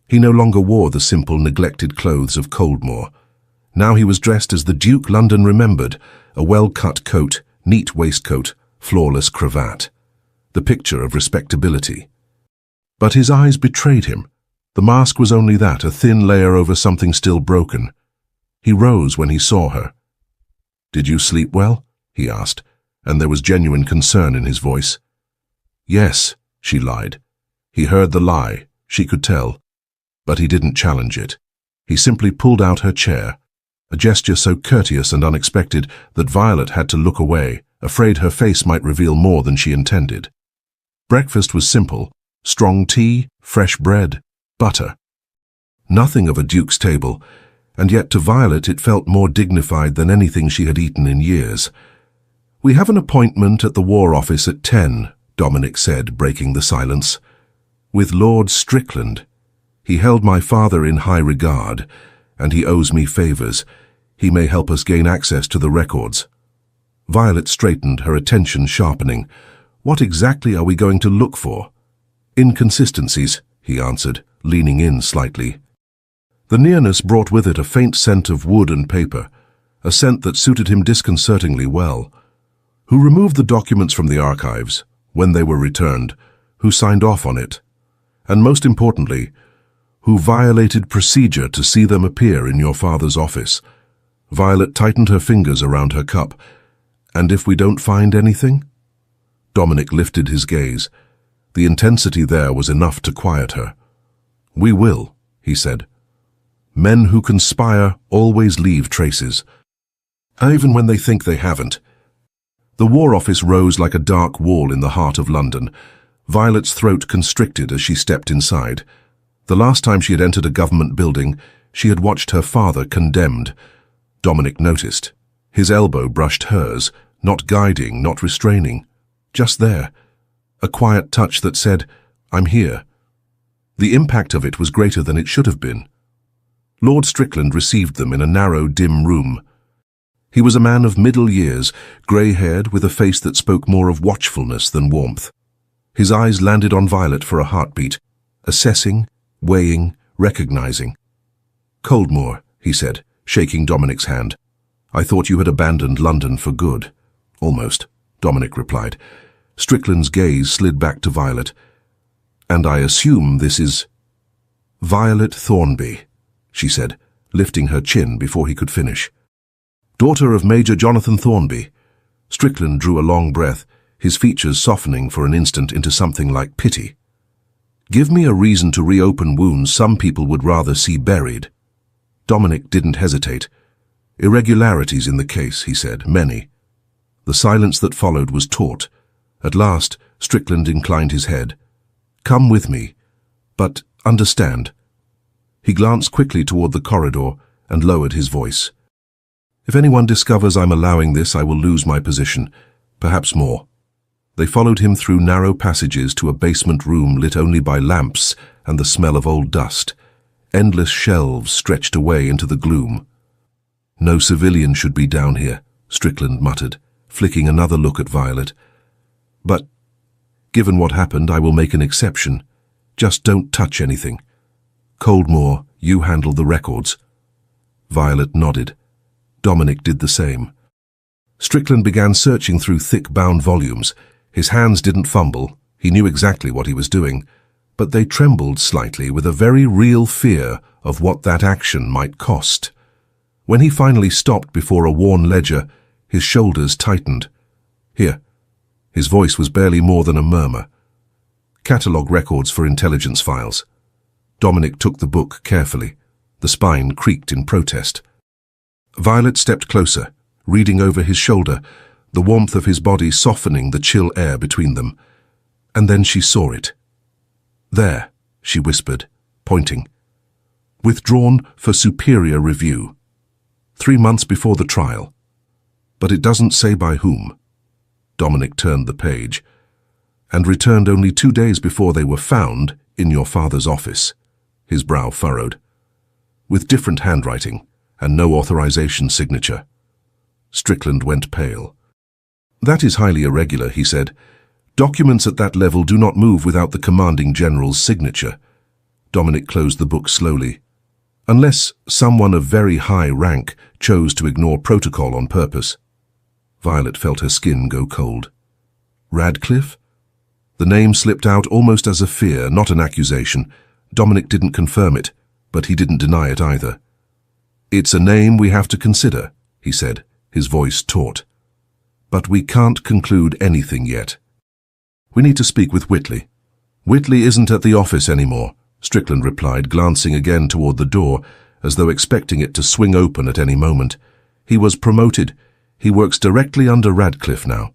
He no longer wore the simple, neglected clothes of Coldmoor. Now he was dressed as the Duke London remembered, a well-cut coat, neat waistcoat, flawless cravat. The picture of respectability. But his eyes betrayed him. The mask was only that, a thin layer over something still broken. He rose when he saw her. "Did you sleep well?" he asked, and there was genuine concern in his voice. "Yes," she lied. He heard the lie, she could tell. But he didn't challenge it. He simply pulled out her chair, a gesture so courteous and unexpected that Violet had to look away, afraid her face might reveal more than she intended. Breakfast was simple: strong tea, fresh bread, butter. Nothing of a duke's table, and yet to Violet it felt more dignified than anything she had eaten in years. "We have an appointment at the War Office at 10, Dominic said, breaking the silence. "With Lord Strickland." He held my father in high regard, and he owes me favors. He may help us gain access to the records." Violet straightened, her attention sharpening. "What exactly are we going to look for?" "Inconsistencies," he answered, leaning in slightly. The nearness brought with it a faint scent of wood and paper, a scent that suited him disconcertingly well. Who removed the documents from the archives, when they were returned? Who signed off on it? And most importantly, who violated procedure to see them appear in your father's office? Violet tightened her fingers around her cup. "And if we don't find anything?" Dominic lifted his gaze. The intensity there was enough to quiet her. "We will," he said. "Men who conspire always leave traces, even when they think they haven't." The War Office rose like a dark wall in the heart of London. Violet's throat constricted as she stepped inside. The last time she had entered a government building, she had watched her father condemned. Dominic noticed. His elbow brushed hers, not guiding, not restraining. Just there. A quiet touch that said, "I'm here." The impact of it was greater than it should have been. Lord Strickland received them in a narrow, dim room. He was a man of middle years, grey-haired, with a face that spoke more of watchfulness than warmth. His eyes landed on Violet for a heartbeat, assessing, weighing, recognizing. "Coldmoor," he said, shaking Dominic's hand. "I thought you had abandoned London for good." "Almost," Dominic replied. Strickland's gaze slid back to Violet. "And I assume this is—" "Violet Thornby," she said, lifting her chin before he could finish. "Daughter of Major Jonathan Thornby." Strickland drew a long breath, his features softening for an instant into something like pity. "Give me a reason to reopen wounds some people would rather see buried." Dominic didn't hesitate. "Irregularities in the case," he said, "many." The silence that followed was taut. At last, Strickland inclined his head. "Come with me. But understand." He glanced quickly toward the corridor and lowered his voice. "If anyone discovers I'm allowing this, I will lose my position, perhaps more." They followed him through narrow passages to a basement room lit only by lamps and the smell of old dust. Endless shelves stretched away into the gloom. "No civilian should be down here," Strickland muttered, flicking another look at Violet. "But, given what happened, I will make an exception. Just don't touch anything. Coldmoor, you handle the records." Violet nodded. Dominic did the same. Strickland began searching through thick bound volumes. His hands didn't fumble. He knew exactly what he was doing. But they trembled slightly with a very real fear of what that action might cost. When he finally stopped before a worn ledger, his shoulders tightened. "Here." His voice was barely more than a murmur. "Catalogue records for intelligence files." Dominic took the book carefully. The spine creaked in protest. Violet stepped closer, reading over his shoulder, the warmth of his body softening the chill air between them. And then she saw it. "There," she whispered, pointing. "Withdrawn for superior review. 3 months before the trial. But it doesn't say by whom." Dominic turned the page. "And returned only 2 days before they were found in your father's office." His brow furrowed. "With different handwriting and no authorization signature." Strickland went pale. "That is highly irregular," he said. "Documents at that level do not move without the commanding general's signature." Dominic closed the book slowly. "Unless someone of very high rank chose to ignore protocol on purpose." Violet felt her skin go cold. "Radcliffe?" The name slipped out almost as a fear, not an accusation. Dominic didn't confirm it, but he didn't deny it either. "It's a name we have to consider," he said, his voice taut. "But we can't conclude anything yet. We need to speak with Whitley." "Whitley isn't at the office anymore," Strickland replied, glancing again toward the door, as though expecting it to swing open at any moment. "He was promoted. He works directly under Radcliffe now."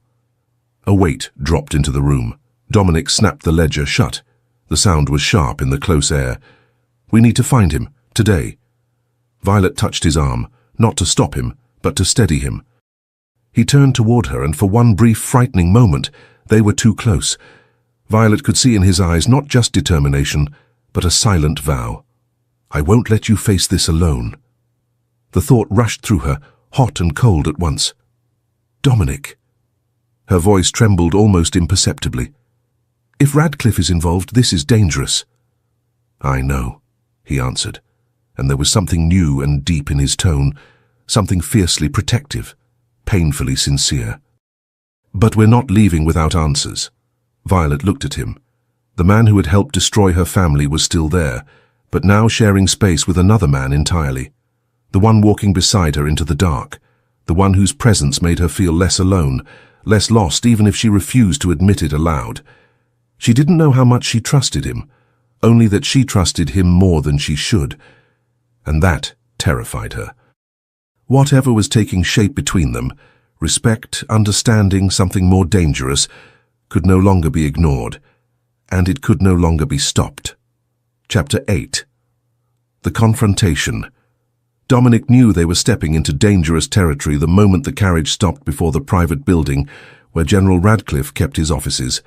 A weight dropped into the room. Dominic snapped the ledger shut. The sound was sharp in the close air. "We need to find him, today." Violet touched his arm, not to stop him, but to steady him. He turned toward her, and for one brief, frightening moment, they were too close. Violet could see in his eyes not just determination, but a silent vow. I won't let you face this alone. The thought rushed through her, hot and cold at once. Dominic. Her voice trembled almost imperceptibly. If Radcliffe is involved, this is dangerous. I know, he answered, and there was something new and deep in his tone, something fiercely protective, painfully sincere. But we're not leaving without answers. Violet looked at him. The man who had helped destroy her family was still there, but now sharing space with another man entirely. The one walking beside her into the dark, the one whose presence made her feel less alone, less lost even if she refused to admit it aloud. She didn't know how much she trusted him, only that she trusted him more than she should, and that terrified her. Whatever was taking shape between them, respect, understanding, something more dangerous, could no longer be ignored, and it could no longer be stopped. Chapter 8. The confrontation. Dominic knew they were stepping into dangerous territory the moment the carriage stopped before the private building where General Radcliffe kept his offices.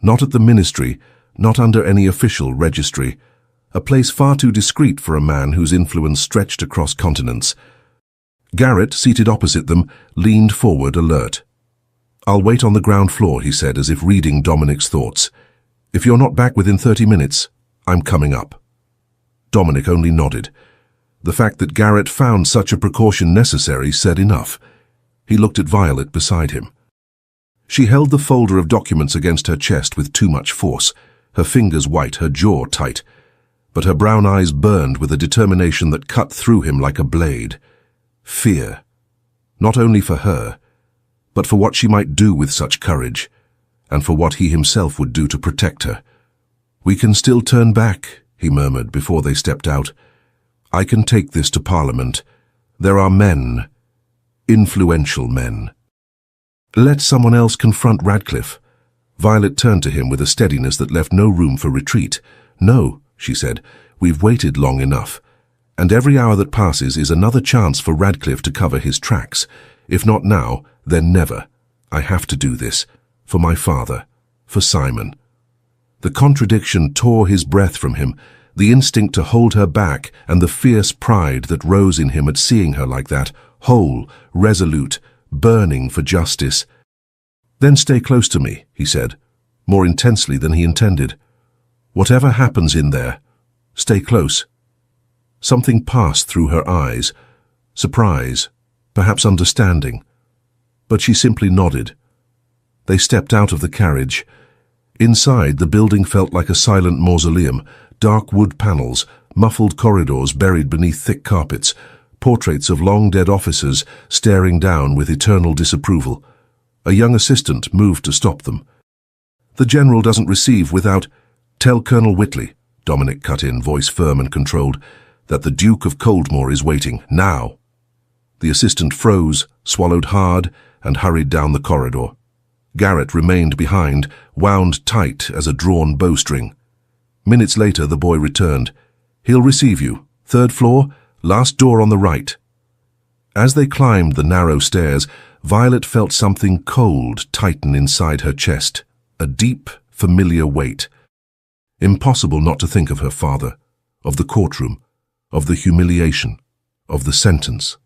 Not at the ministry, not under any official registry, a place far too discreet for a man whose influence stretched across continents. Garrett, seated opposite them, leaned forward, alert. I'll wait on the ground floor, he said, as if reading Dominic's thoughts. If you're not back within 30 minutes, I'm coming up. Dominic only nodded. The fact that Garrett found such a precaution necessary said enough. He looked at Violet beside him. She held the folder of documents against her chest with too much force, her fingers white, her jaw tight. But her brown eyes burned with a determination that cut through him like a blade. Fear. Not only for her, but for what she might do with such courage, and for what he himself would do to protect her. We can still turn back, he murmured before they stepped out. I can take this to Parliament. There are men, influential men. Let someone else confront Radcliffe. Violet turned to him with a steadiness that left no room for retreat. No, she said, we've waited long enough, and every hour that passes is another chance for Radcliffe to cover his tracks. If not now, then never. I have to do this. For my father. For Simon. The contradiction tore his breath from him, the instinct to hold her back and the fierce pride that rose in him at seeing her like that, whole, resolute, burning for justice. Then stay close to me, he said, more intensely than he intended. Whatever happens in there, stay close. Something passed through her eyes, surprise, perhaps understanding. But she simply nodded. They stepped out of the carriage. Inside, the building felt like a silent mausoleum, dark wood panels, muffled corridors buried beneath thick carpets, portraits of long-dead officers staring down with eternal disapproval. A young assistant moved to stop them. The general doesn't receive without— Tell Colonel Whitley, Dominic cut in, voice firm and controlled, that the Duke of Coldmore is waiting, now. The assistant froze, swallowed hard, and hurried down the corridor. Garrett remained behind, wound tight as a drawn bowstring. Minutes later, the boy returned. He'll receive you. 3rd floor, last door on the right. As they climbed the narrow stairs, Violet felt something cold tighten inside her chest, a deep, familiar weight. Impossible not to think of her father, of the courtroom, of the humiliation, of the sentence.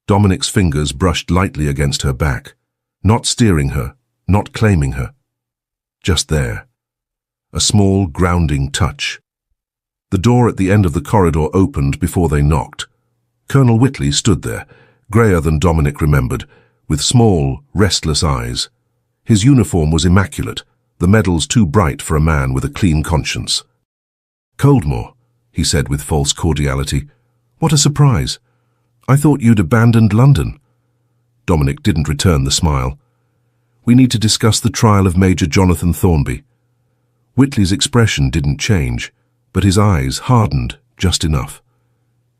Dominic's fingers brushed lightly against her back, not steering her, not claiming her. Just there. A small, grounding touch. The door at the end of the corridor opened before they knocked. Colonel Whitley stood there, greyer than Dominic remembered, with small, restless eyes. His uniform was immaculate, the medals too bright for a man with a clean conscience. Coldmore, he said with false cordiality. What a surprise. I thought you'd abandoned London. Dominic didn't return the smile. We need to discuss the trial of Major Jonathan Thornby. Whitley's expression didn't change, but his eyes hardened just enough.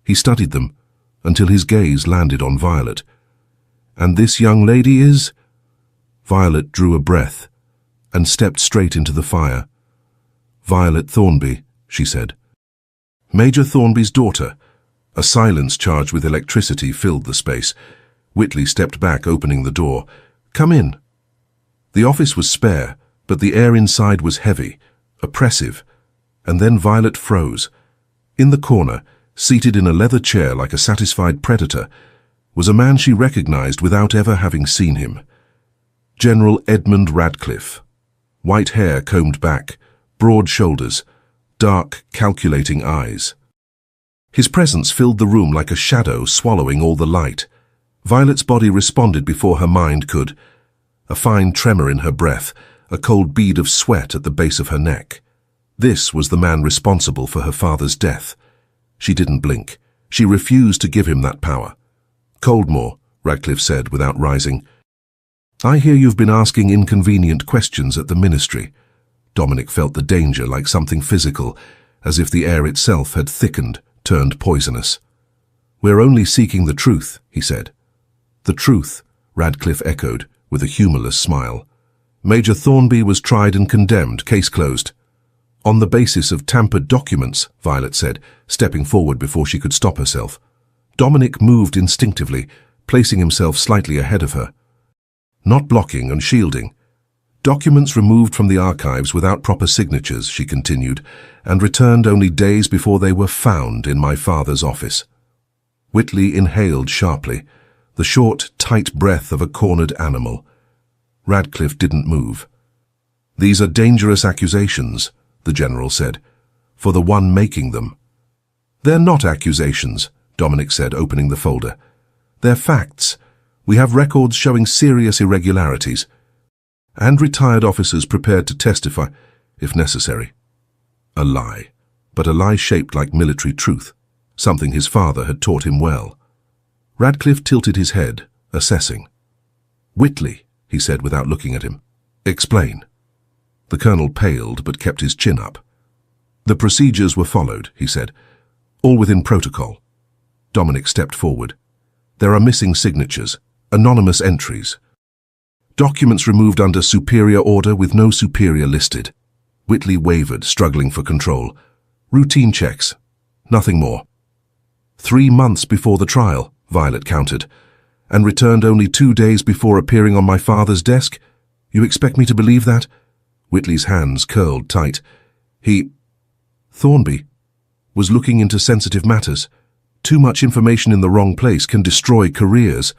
He studied them until his gaze landed on Violet. And this young lady is? Violet drew a breath and stepped straight into the fire. Violet Thornby, she said. Major Thornby's daughter. A silence charged with electricity filled the space. Whitley stepped back, opening the door. Come in. The office was spare, but the air inside was heavy, oppressive. And then Violet froze. In the corner, seated in a leather chair like a satisfied predator, was a man she recognized without ever having seen him. General Edmund Radcliffe. White hair combed back, broad shoulders, dark, calculating eyes. His presence filled the room like a shadow swallowing all the light. Violet's body responded before her mind could. A fine tremor in her breath, a cold bead of sweat at the base of her neck. This was the man responsible for her father's death. She didn't blink. She refused to give him that power. "Coldmore," Radcliffe said without rising. "I hear you've been asking inconvenient questions at the ministry." Dominic felt the danger like something physical, as if the air itself had thickened, turned poisonous. "We're only seeking the truth," he said. "The truth," Radcliffe echoed, with a humorless smile. "Major Thornby was tried and condemned, case closed." "On the basis of tampered documents," Violet said, stepping forward before she could stop herself. Dominic moved instinctively, placing himself slightly ahead of her. "Not blocking and shielding. Documents removed from the archives without proper signatures," she continued, "and returned only days before they were found in my father's office." Whitley inhaled sharply, the short, tight breath of a cornered animal. Radcliffe didn't move. "These are dangerous accusations," the general said, "for the one making them." "They're not accusations," Dominic said, opening the folder. "They're facts. We have records showing serious irregularities, and retired officers prepared to testify, if necessary." A lie, but a lie shaped like military truth, something his father had taught him well. Radcliffe tilted his head, assessing. "Whitley," he said without looking at him. "Explain." The colonel paled but kept his chin up. "The procedures were followed," he said, "all within protocol." Dominic stepped forward. "There are missing signatures, anonymous entries. Documents removed under superior order with no superior listed." Whitley wavered, struggling for control. "Routine checks. Nothing more." 3 months before the trial, Violet countered, "and returned only 2 days before appearing on my father's desk? You expect me to believe that?" Whitley's hands curled tight. Thornby was looking into sensitive matters. Too much information in the wrong place can destroy careers.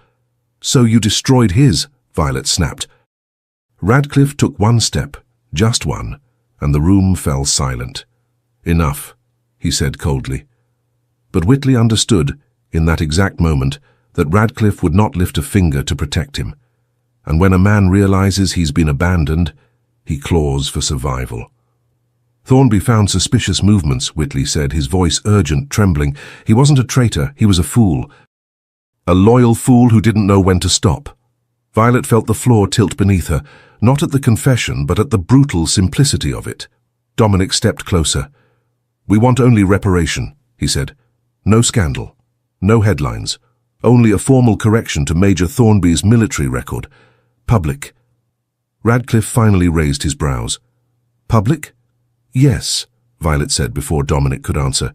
"So you destroyed his," Violet snapped. Radcliffe took one step, just one, and the room fell silent. "Enough," he said coldly. But Whitley understood, in that exact moment, that Radcliffe would not lift a finger to protect him. And when a man realizes he's been abandoned, he claws for survival. "Thornby found suspicious movements," Whitley said, his voice urgent, trembling. "He wasn't a traitor, he was a fool. A loyal fool who didn't know when to stop." Violet felt the floor tilt beneath her, not at the confession, but at the brutal simplicity of it. Dominic stepped closer. "We want only reparation," he said. "No scandal, no headlines, only a formal correction to Major Thornby's military record. Public." Radcliffe finally raised his brows. "Public?" "Yes," Violet said before Dominic could answer.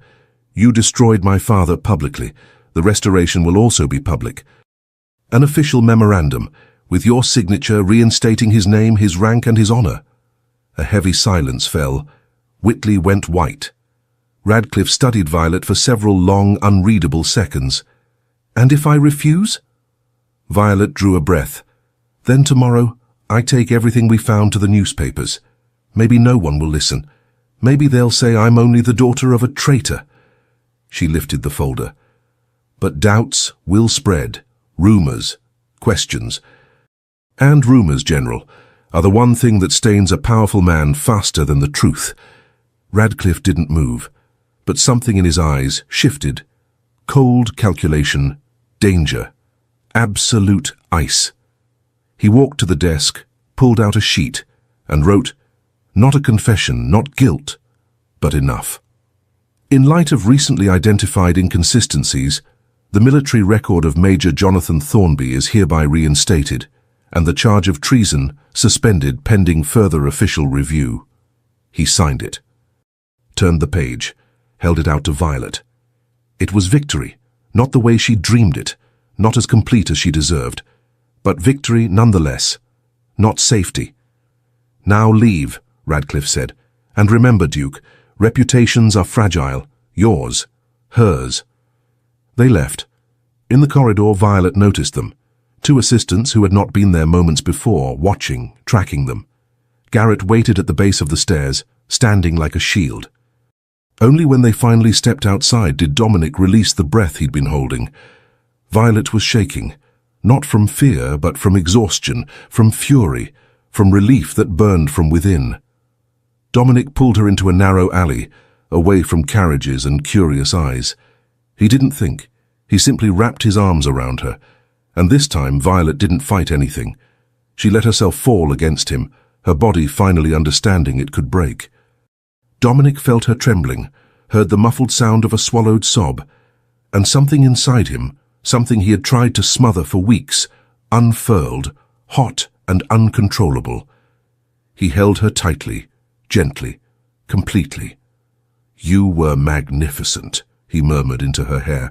"You destroyed my father publicly. The restoration will also be public. An official memorandum, with your signature reinstating his name, his rank, and his honor." A heavy silence fell. Whitley went white. Radcliffe studied Violet for several long, unreadable seconds. "And if I refuse?" Violet drew a breath. "Then tomorrow, I take everything we found to the newspapers. Maybe no one will listen. Maybe they'll say I'm only the daughter of a traitor." She lifted the folder. "But doubts will spread, rumors, questions. And rumors, General, are the one thing that stains a powerful man faster than the truth." Radcliffe didn't move, but something in his eyes shifted. Cold calculation, danger, absolute ice. He walked to the desk, pulled out a sheet, and wrote, "Not a confession, not guilt, but enough." In light of recently identified inconsistencies, the military record of Major Jonathan Thornby is hereby reinstated, and the charge of treason suspended pending further official review. He signed it, turned the page, held it out to Violet. It was victory, not the way she dreamed it, not as complete as she deserved, but victory nonetheless, not safety. "Now leave," Radcliffe said. "And remember, Duke, Reputations are fragile. Yours. Hers. They left. In the corridor, Violet noticed them. 2 assistants who had not been there moments before, watching, tracking them. Garrett waited at the base of the stairs, standing like a shield. Only when they finally stepped outside did Dominic release the breath he'd been holding. Violet was shaking, not from fear, but from exhaustion, from fury, from relief that burned from within. Dominic pulled her into a narrow alley, away from carriages and curious eyes. He didn't think. He simply wrapped his arms around her, and this time Violet didn't fight anything. She let herself fall against him, her body finally understanding it could break. Dominic felt her trembling, heard the muffled sound of a swallowed sob, and something inside him, something he had tried to smother for weeks, unfurled, hot and uncontrollable. He held her tightly, gently, completely. "You were magnificent," he murmured into her hair,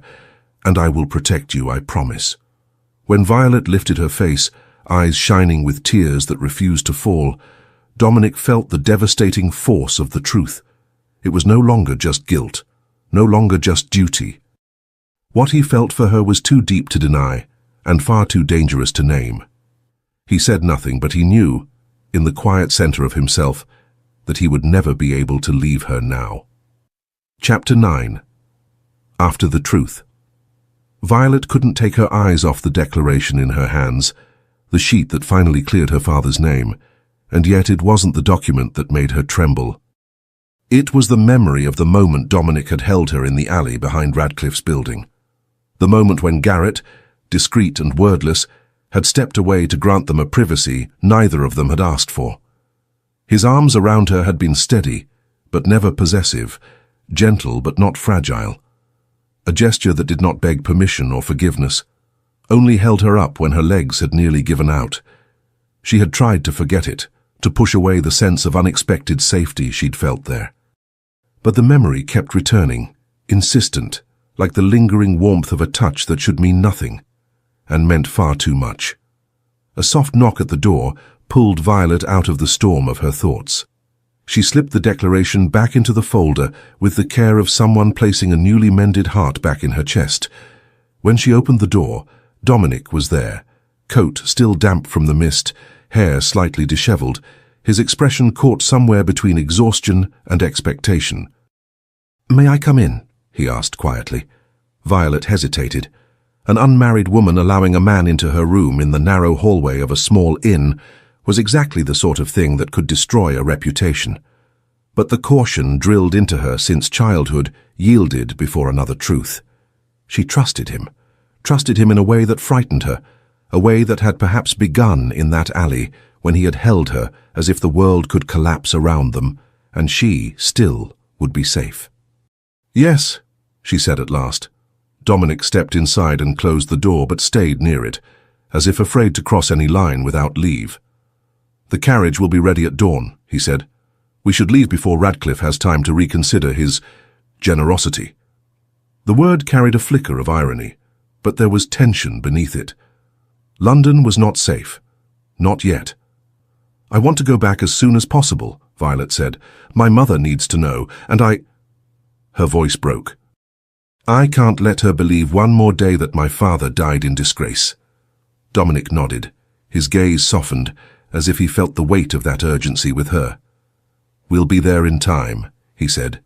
"and I will protect you, I promise." When Violet lifted her face, eyes shining with tears that refused to fall, Dominic felt the devastating force of the truth. It was no longer just guilt, no longer just duty. What he felt for her was too deep to deny, and far too dangerous to name. He said nothing, but he knew, in the quiet center of himself, that he would never be able to leave her now. Chapter 9. After the truth. Violet couldn't take her eyes off the declaration in her hands, the sheet that finally cleared her father's name, and yet it wasn't the document that made her tremble. It was the memory of the moment Dominic had held her in the alley behind Radcliffe's building. The moment when Garrett, discreet and wordless, had stepped away to grant them a privacy neither of them had asked for. His arms around her had been steady, but never possessive, gentle but not fragile. A gesture that did not beg permission or forgiveness, only held her up when her legs had nearly given out. She had tried to forget it, to push away the sense of unexpected safety she'd felt there. But the memory kept returning, insistent, like the lingering warmth of a touch that should mean nothing, and meant far too much. A soft knock at the door pulled Violet out of the storm of her thoughts. She slipped the declaration back into the folder with the care of someone placing a newly mended heart back in her chest. When she opened the door, Dominic was there, coat still damp from the mist, hair slightly disheveled, his expression caught somewhere between exhaustion and expectation. "May I come in?" he asked quietly. Violet hesitated. An unmarried woman allowing a man into her room in the narrow hallway of a small inn was exactly the sort of thing that could destroy a reputation. But the caution drilled into her since childhood yielded before another truth. She trusted him in a way that frightened her, a way that had perhaps begun in that alley when he had held her as if the world could collapse around them, and she, still, would be safe. "Yes," she said at last. Dominic stepped inside and closed the door but stayed near it, as if afraid to cross any line without leave. "The carriage will be ready at dawn," he said. "We should leave before Radcliffe has time to reconsider his generosity." The word carried a flicker of irony, but there was tension beneath it. London was not safe. Not yet. "I want to go back as soon as possible," Violet said. "My mother needs to know, and I—" Her voice broke. "I can't let her believe one more day that my father died in disgrace." Dominic nodded. His gaze softened, as if he felt the weight of that urgency with her. "We'll be there in time," he said.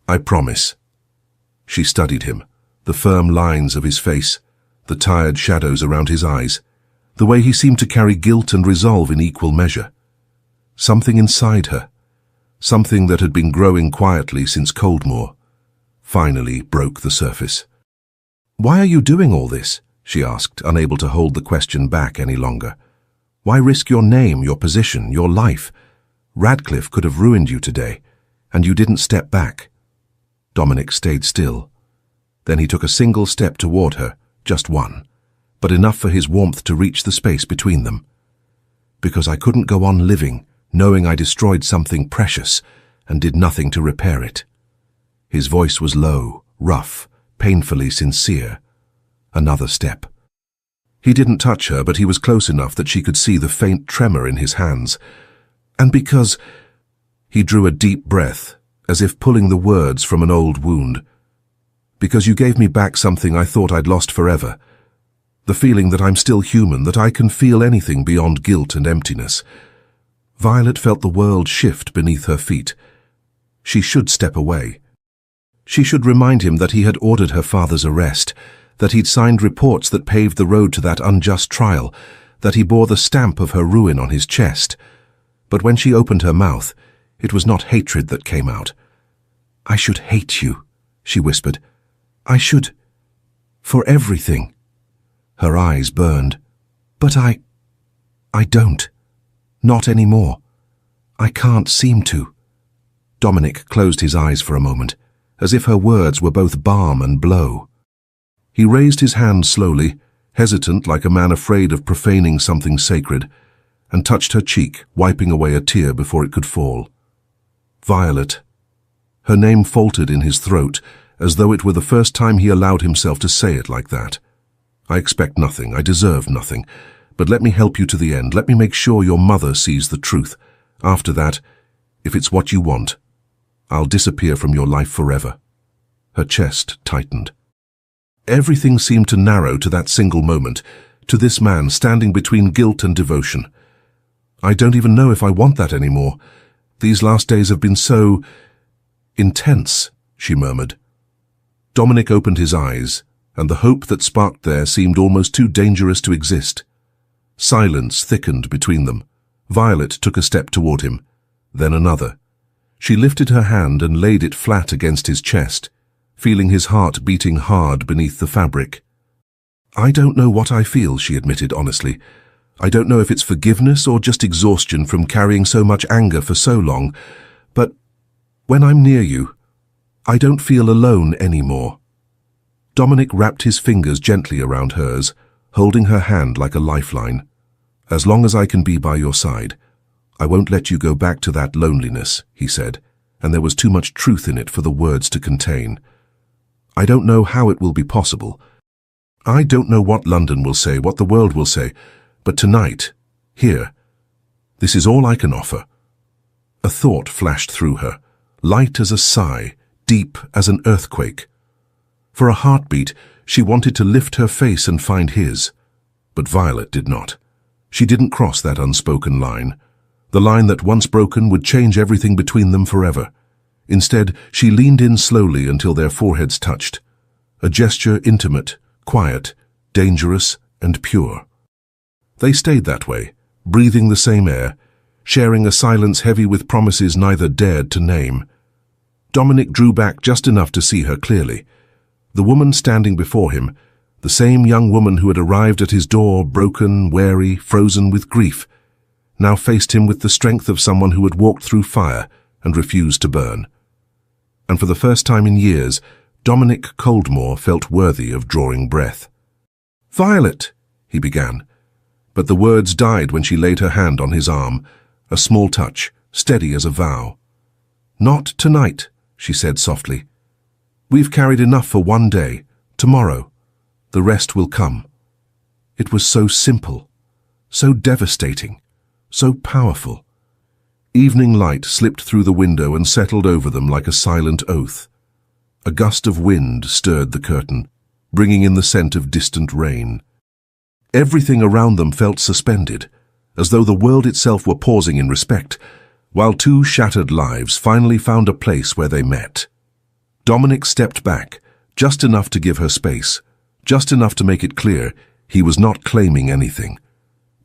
"I promise." She studied him, the firm lines of his face, the tired shadows around his eyes, the way he seemed to carry guilt and resolve in equal measure. Something inside her, something that had been growing quietly since Coldmoor, finally broke the surface. "Why are you doing all this?" she asked, unable to hold the question back any longer. "Why risk your name, your position, your life? Radcliffe could have ruined you today, and you didn't step back." Dominic stayed still. Then he took a single step toward her, just one, but enough for his warmth to reach the space between them. "Because I couldn't go on living, knowing I destroyed something precious and did nothing to repair it." His voice was low, rough, painfully sincere. Another step. He didn't touch her, but he was close enough that she could see the faint tremor in his hands. "And because—" He drew a deep breath, as if pulling the words from an old wound. Because you gave me back something I thought I'd lost forever. The feeling that I'm still human, that I can feel anything beyond guilt and emptiness. Violet felt the world shift beneath her feet. She should step away. She should remind him that he had ordered her father's arrest, that he'd signed reports that paved the road to that unjust trial, that he bore the stamp of her ruin on his chest. But when she opened her mouth, it was not hatred that came out. "I should hate you," she whispered. "I should. For everything." Her eyes burned. "But I don't. Not anymore. I can't seem to." Dominic closed his eyes for a moment, as if her words were both balm and blow. He raised his hand slowly, hesitant like a man afraid of profaning something sacred, and touched her cheek, wiping away a tear before it could fall. "Violet." Her name faltered in his throat, as though it were the first time he allowed himself to say it like that. "I expect nothing, I deserve nothing, but let me help you to the end. Let me make sure your mother sees the truth. After that, if it's what you want, I'll disappear from your life forever." Her chest tightened. Everything seemed to narrow to that single moment, to this man standing between guilt and devotion. "I don't even know if I want that anymore. These last days have been so intense," she murmured. Dominic opened his eyes, and the hope that sparked there seemed almost too dangerous to exist. Silence thickened between them. Violet took a step toward him, then another. She lifted her hand and laid it flat against his chest, feeling his heart beating hard beneath the fabric. "I don't know what I feel," she admitted honestly. "I don't know if it's forgiveness or just exhaustion from carrying so much anger for so long, but when I'm near you, I don't feel alone anymore." Dominic wrapped his fingers gently around hers, holding her hand like a lifeline. "As long as I can be by your side, I won't let you go back to that loneliness," he said, and there was too much truth in it for the words to contain. "I don't know how it will be possible. I don't know what London will say, what the world will say, but tonight, here, this is all I can offer." A thought flashed through her, light as a sigh, deep as an earthquake. For a heartbeat, she wanted to lift her face and find his, but Violet did not. She didn't cross that unspoken line. The line that once broken would change everything between them forever. Instead, she leaned in slowly until their foreheads touched. A gesture intimate, quiet, dangerous, and pure. They stayed that way, breathing the same air, sharing a silence heavy with promises neither dared to name. Dominic drew back just enough to see her clearly. The woman standing before him, the same young woman who had arrived at his door, broken, weary, frozen with grief, now faced him with the strength of someone who had walked through fire and refused to burn. And for the first time in years, Dominic Coldmore felt worthy of drawing breath. "Violet," he began, but the words died when she laid her hand on his arm, a small touch, steady as a vow. "Not tonight," she said softly. "We've carried enough for one day. Tomorrow, the rest will come." It was so simple, so devastating, so powerful. Evening light slipped through the window and settled over them like a silent oath. A gust of wind stirred the curtain, bringing in the scent of distant rain. Everything around them felt suspended, as though the world itself were pausing in respect, while two shattered lives finally found a place where they met. Dominic stepped back, just enough to give her space, just enough to make it clear he was not claiming anything,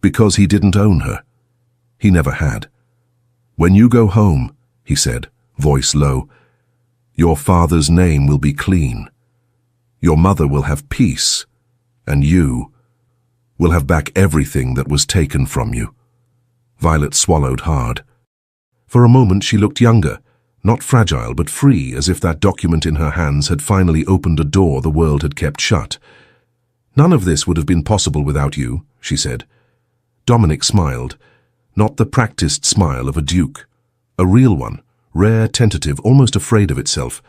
because he didn't own her. He never had. "When you go home," he said, voice low, "your father's name will be clean. Your mother will have peace, and you will have back everything that was taken from you." Violet swallowed hard. For a moment she looked younger, not fragile but free, as if that document in her hands had finally opened a door the world had kept shut. "None of this would have been possible without you," she said. Dominic smiled, not the practiced smile of a duke, a real one, rare, tentative, almost afraid of itself.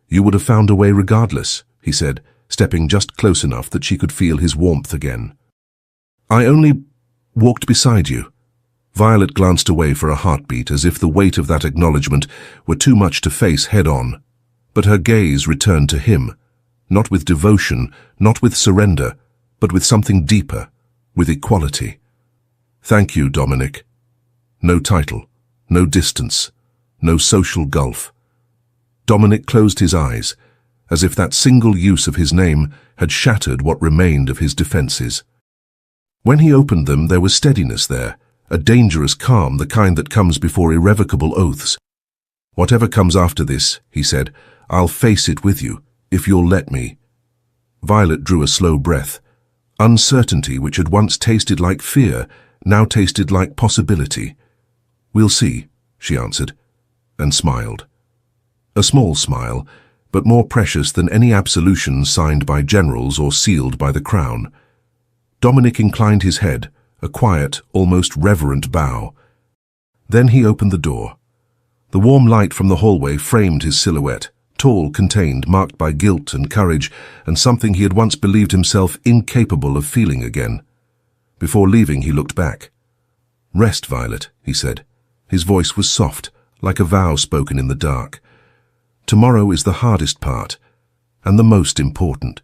"You would have found a way regardless," he said, stepping just close enough that she could feel his warmth again. "I only walked beside you." Violet glanced away for a heartbeat, as if the weight of that acknowledgement were too much to face head-on. But her gaze returned to him, not with devotion, not with surrender, but with something deeper, with equality. "Thank you, Dominic." No title, no distance, no social gulf. Dominic closed his eyes, as if that single use of his name had shattered what remained of his defenses. When he opened them, there was steadiness there, a dangerous calm, the kind that comes before irrevocable oaths. "Whatever comes after this," he said, "I'll face it with you, if you'll let me." Violet drew a slow breath. Uncertainty, which had once tasted like fear, now tasted like possibility. "We'll see," she answered, and smiled. A small smile, but more precious than any absolution signed by generals or sealed by the crown. Dominic inclined his head, a quiet, almost reverent bow. Then he opened the door. The warm light from the hallway framed his silhouette, tall, contained, marked by guilt and courage, and something he had once believed himself incapable of feeling again. Before leaving, he looked back. "Rest, Violet," he said. His voice was soft, like a vow spoken in the dark. "Tomorrow is the hardest part, and the most important."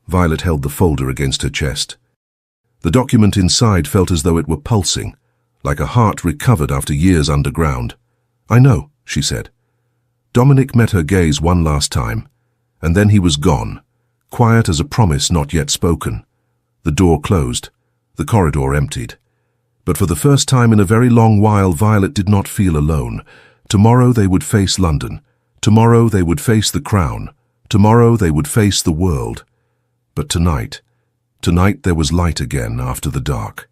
Violet held the folder against her chest. The document inside felt as though it were pulsing, like a heart recovered after years underground. "I know," she said. Dominic met her gaze one last time, and then he was gone, quiet as a promise not yet spoken. The door closed, the corridor emptied. But for the first time in a very long while, Violet did not feel alone. Tomorrow they would face London. Tomorrow they would face the crown. Tomorrow they would face the world. But tonight there was light again after the dark.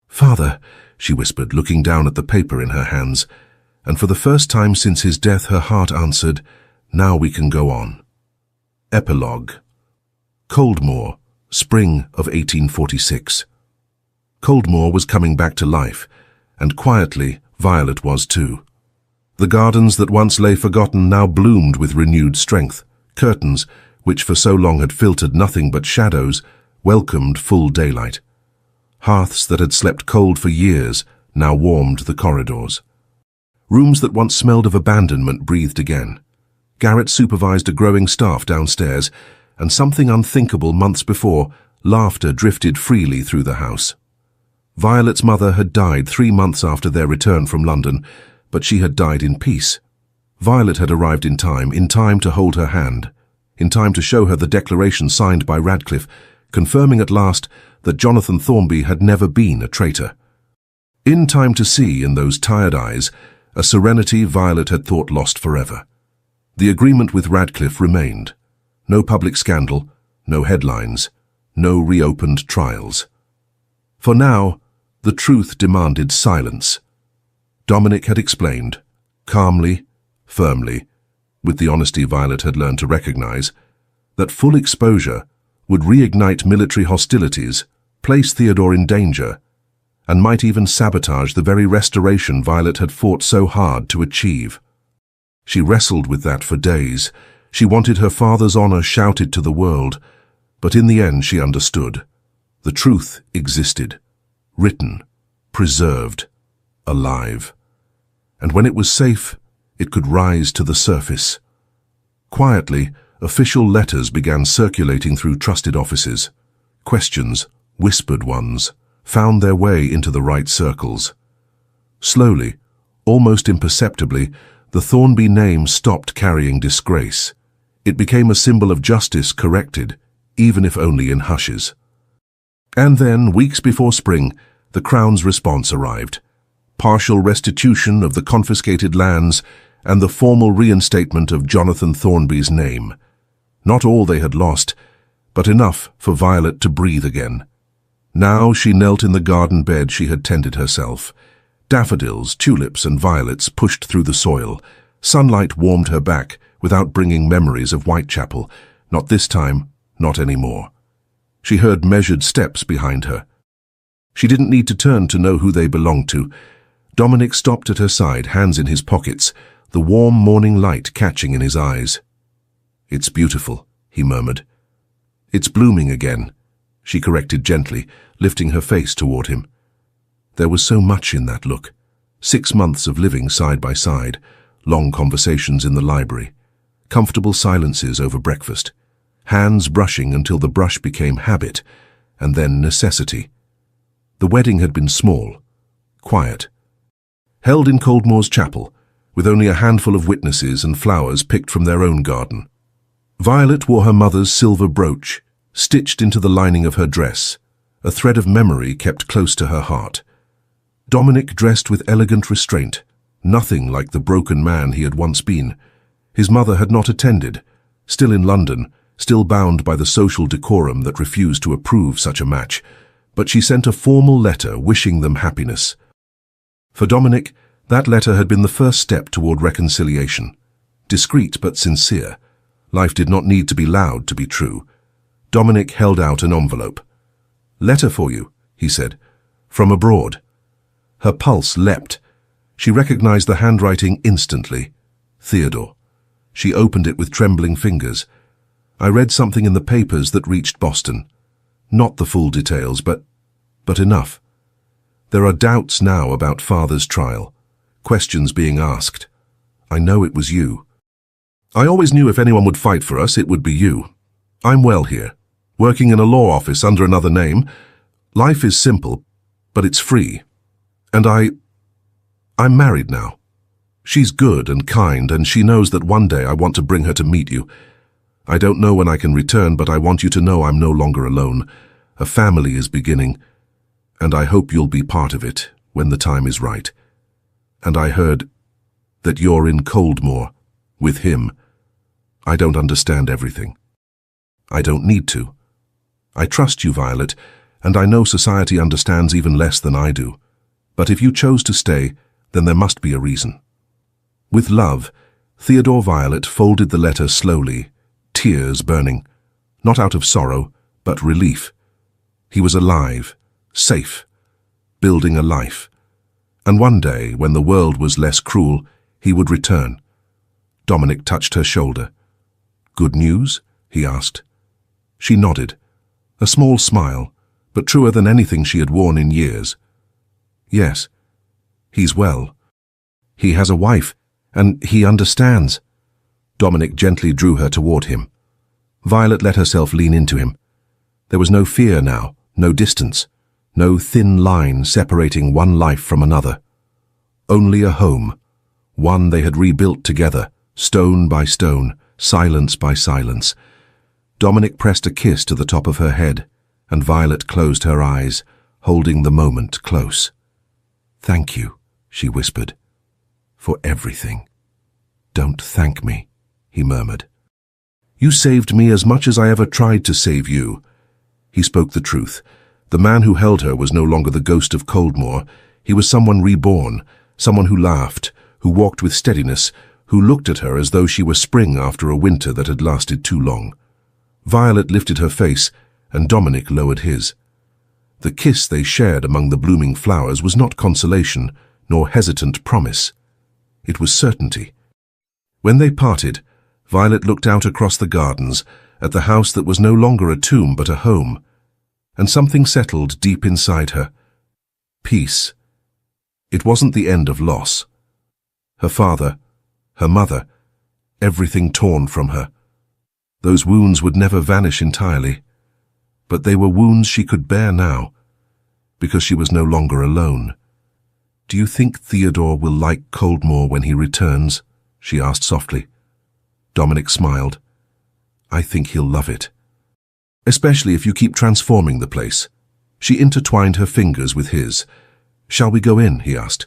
"Father," she whispered, looking down at the paper in her hands, and for the first time since his death her heart answered, "Now we can go on." Epilogue. Coldmoor, spring of 1846. Coldmoor was coming back to life, and quietly Violet was too. The gardens that once lay forgotten now bloomed with renewed strength. Curtains, which for so long had filtered nothing but shadows, welcomed full daylight. Hearths that had slept cold for years now warmed the corridors. Rooms that once smelled of abandonment breathed again. Garrett supervised a growing staff downstairs, and something unthinkable months before, laughter drifted freely through the house. Violet's mother had died 3 months after their return from London, but she had died in peace. Violet had arrived in time to hold her hand, in time to show her the declaration signed by Radcliffe, confirming at last that Jonathan Thornby had never been a traitor. In time to see, in those tired eyes, a serenity Violet had thought lost forever. The agreement with Radcliffe remained. No public scandal, no headlines, no reopened trials. For now, the truth demanded silence. Dominic had explained, calmly, firmly, with the honesty Violet had learned to recognize, that full exposure would reignite military hostilities, place Theodore in danger, and might even sabotage the very restoration Violet had fought so hard to achieve. She wrestled with that for days. She wanted her father's honor shouted to the world, but in the end she understood. The truth existed, written, preserved, alive. And when it was safe, it could rise to the surface. Quietly, official letters began circulating through trusted offices. Questions, whispered ones, found their way into the right circles. Slowly, almost imperceptibly, the Thornby name stopped carrying disgrace. It became a symbol of justice corrected, even if only in hushes. And then, weeks before spring, the Crown's response arrived. Partial restitution of the confiscated lands and the formal reinstatement of Jonathan Thornby's name. Not all they had lost, but enough for Violet to breathe again. Now she knelt in the garden bed she had tended herself. Daffodils, tulips, and violets pushed through the soil. Sunlight warmed her back without bringing memories of Whitechapel. Not this time, not anymore. She heard measured steps behind her. She didn't need to turn to know who they belonged to. Dominic stopped at her side, hands in his pockets, the warm morning light catching in his eyes. "It's beautiful," he murmured. "It's blooming again," she corrected gently, lifting her face toward him. There was so much in that look. 6 months of living side by side, long conversations in the library, comfortable silences over breakfast, hands brushing until the brush became habit, and then necessity. The wedding had been small, quiet, held in Coldmore's chapel, with only a handful of witnesses and flowers picked from their own garden. Violet wore her mother's silver brooch, stitched into the lining of her dress, a thread of memory kept close to her heart. Dominic dressed with elegant restraint, nothing like the broken man he had once been. His mother had not attended, still in London, still bound by the social decorum that refused to approve such a match, but she sent a formal letter wishing them happiness. For Dominic, that letter had been the first step toward reconciliation. Discreet but sincere. Life did not need to be loud to be true. Dominic held out an envelope. "Letter for you," he said, "from abroad." Her pulse leapt. She recognized the handwriting instantly. Theodore. She opened it with trembling fingers. "I read something in the papers that reached Boston. Not the full details, but enough. There are doubts now about Father's trial, questions being asked. I know it was you. I always knew if anyone would fight for us, it would be you. I'm well here, working in a law office under another name. Life is simple, but it's free. And I'm married now. She's good and kind, and she knows that one day I want to bring her to meet you. I don't know when I can return, but I want you to know I'm no longer alone. A family is beginning, and I hope you'll be part of it when the time is right. And I heard that you're in Coldmore, with him. I don't understand everything. I don't need to. I trust you, Violet, and I know society understands even less than I do. But if you chose to stay, then there must be a reason." With love, Theodore Violet folded the letter slowly, tears burning, not out of sorrow, but relief. He was alive, safe, building a life. And one day, when the world was less cruel, he would return. Dominic touched her shoulder. "Good news?" he asked. She nodded, a small smile, but truer than anything she had worn in years. "Yes, he's well. He has a wife, and he understands." Dominic gently drew her toward him. Violet let herself lean into him. There was no fear now, no distance, no thin line separating one life from another. Only a home, one they had rebuilt together, stone by stone, silence by silence. Dominic pressed a kiss to the top of her head, and Violet closed her eyes, holding the moment close. "Thank you," she whispered, "for everything." "Don't thank me," he murmured. "You saved me as much as I ever tried to save you." He spoke the truth. The man who held her was no longer the ghost of Coldmore. He was someone reborn, someone who laughed, who walked with steadiness, who looked at her as though she were spring after a winter that had lasted too long. Violet lifted her face, and Dominic lowered his. The kiss they shared among the blooming flowers was not consolation, nor hesitant promise. It was certainty. When they parted, Violet looked out across the gardens, at the house that was no longer a tomb but a home, and something settled deep inside her. Peace. It wasn't the end of loss. Her father, her mother, everything torn from her. Those wounds would never vanish entirely, but they were wounds she could bear now, because she was no longer alone. "Do you think Theodore will like Coldmore when he returns?" she asked softly. Dominic smiled. "I think he'll love it. Especially if you keep transforming the place." She intertwined her fingers with his. "Shall we go in?" he asked.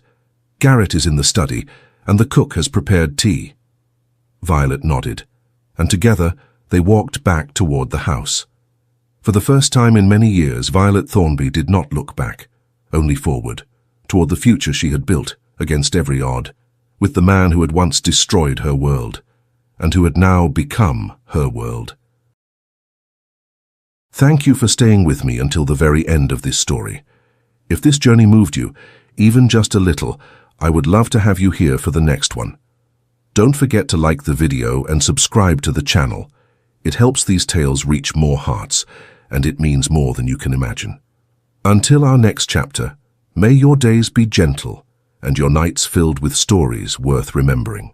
"Garrett is in the study, and the cook has prepared tea." Violet nodded, and together they walked back toward the house. For the first time in many years, Violet Thornby did not look back, only forward, toward the future she had built, against every odd, with the man who had once destroyed her world, and who had now become her world. Thank you for staying with me until the very end of this story. If this journey moved you, even just a little, I would love to have you here for the next one. Don't forget to like the video and subscribe to the channel. It helps these tales reach more hearts, and it means more than you can imagine. Until our next chapter, May your days be gentle and your nights filled with stories worth remembering.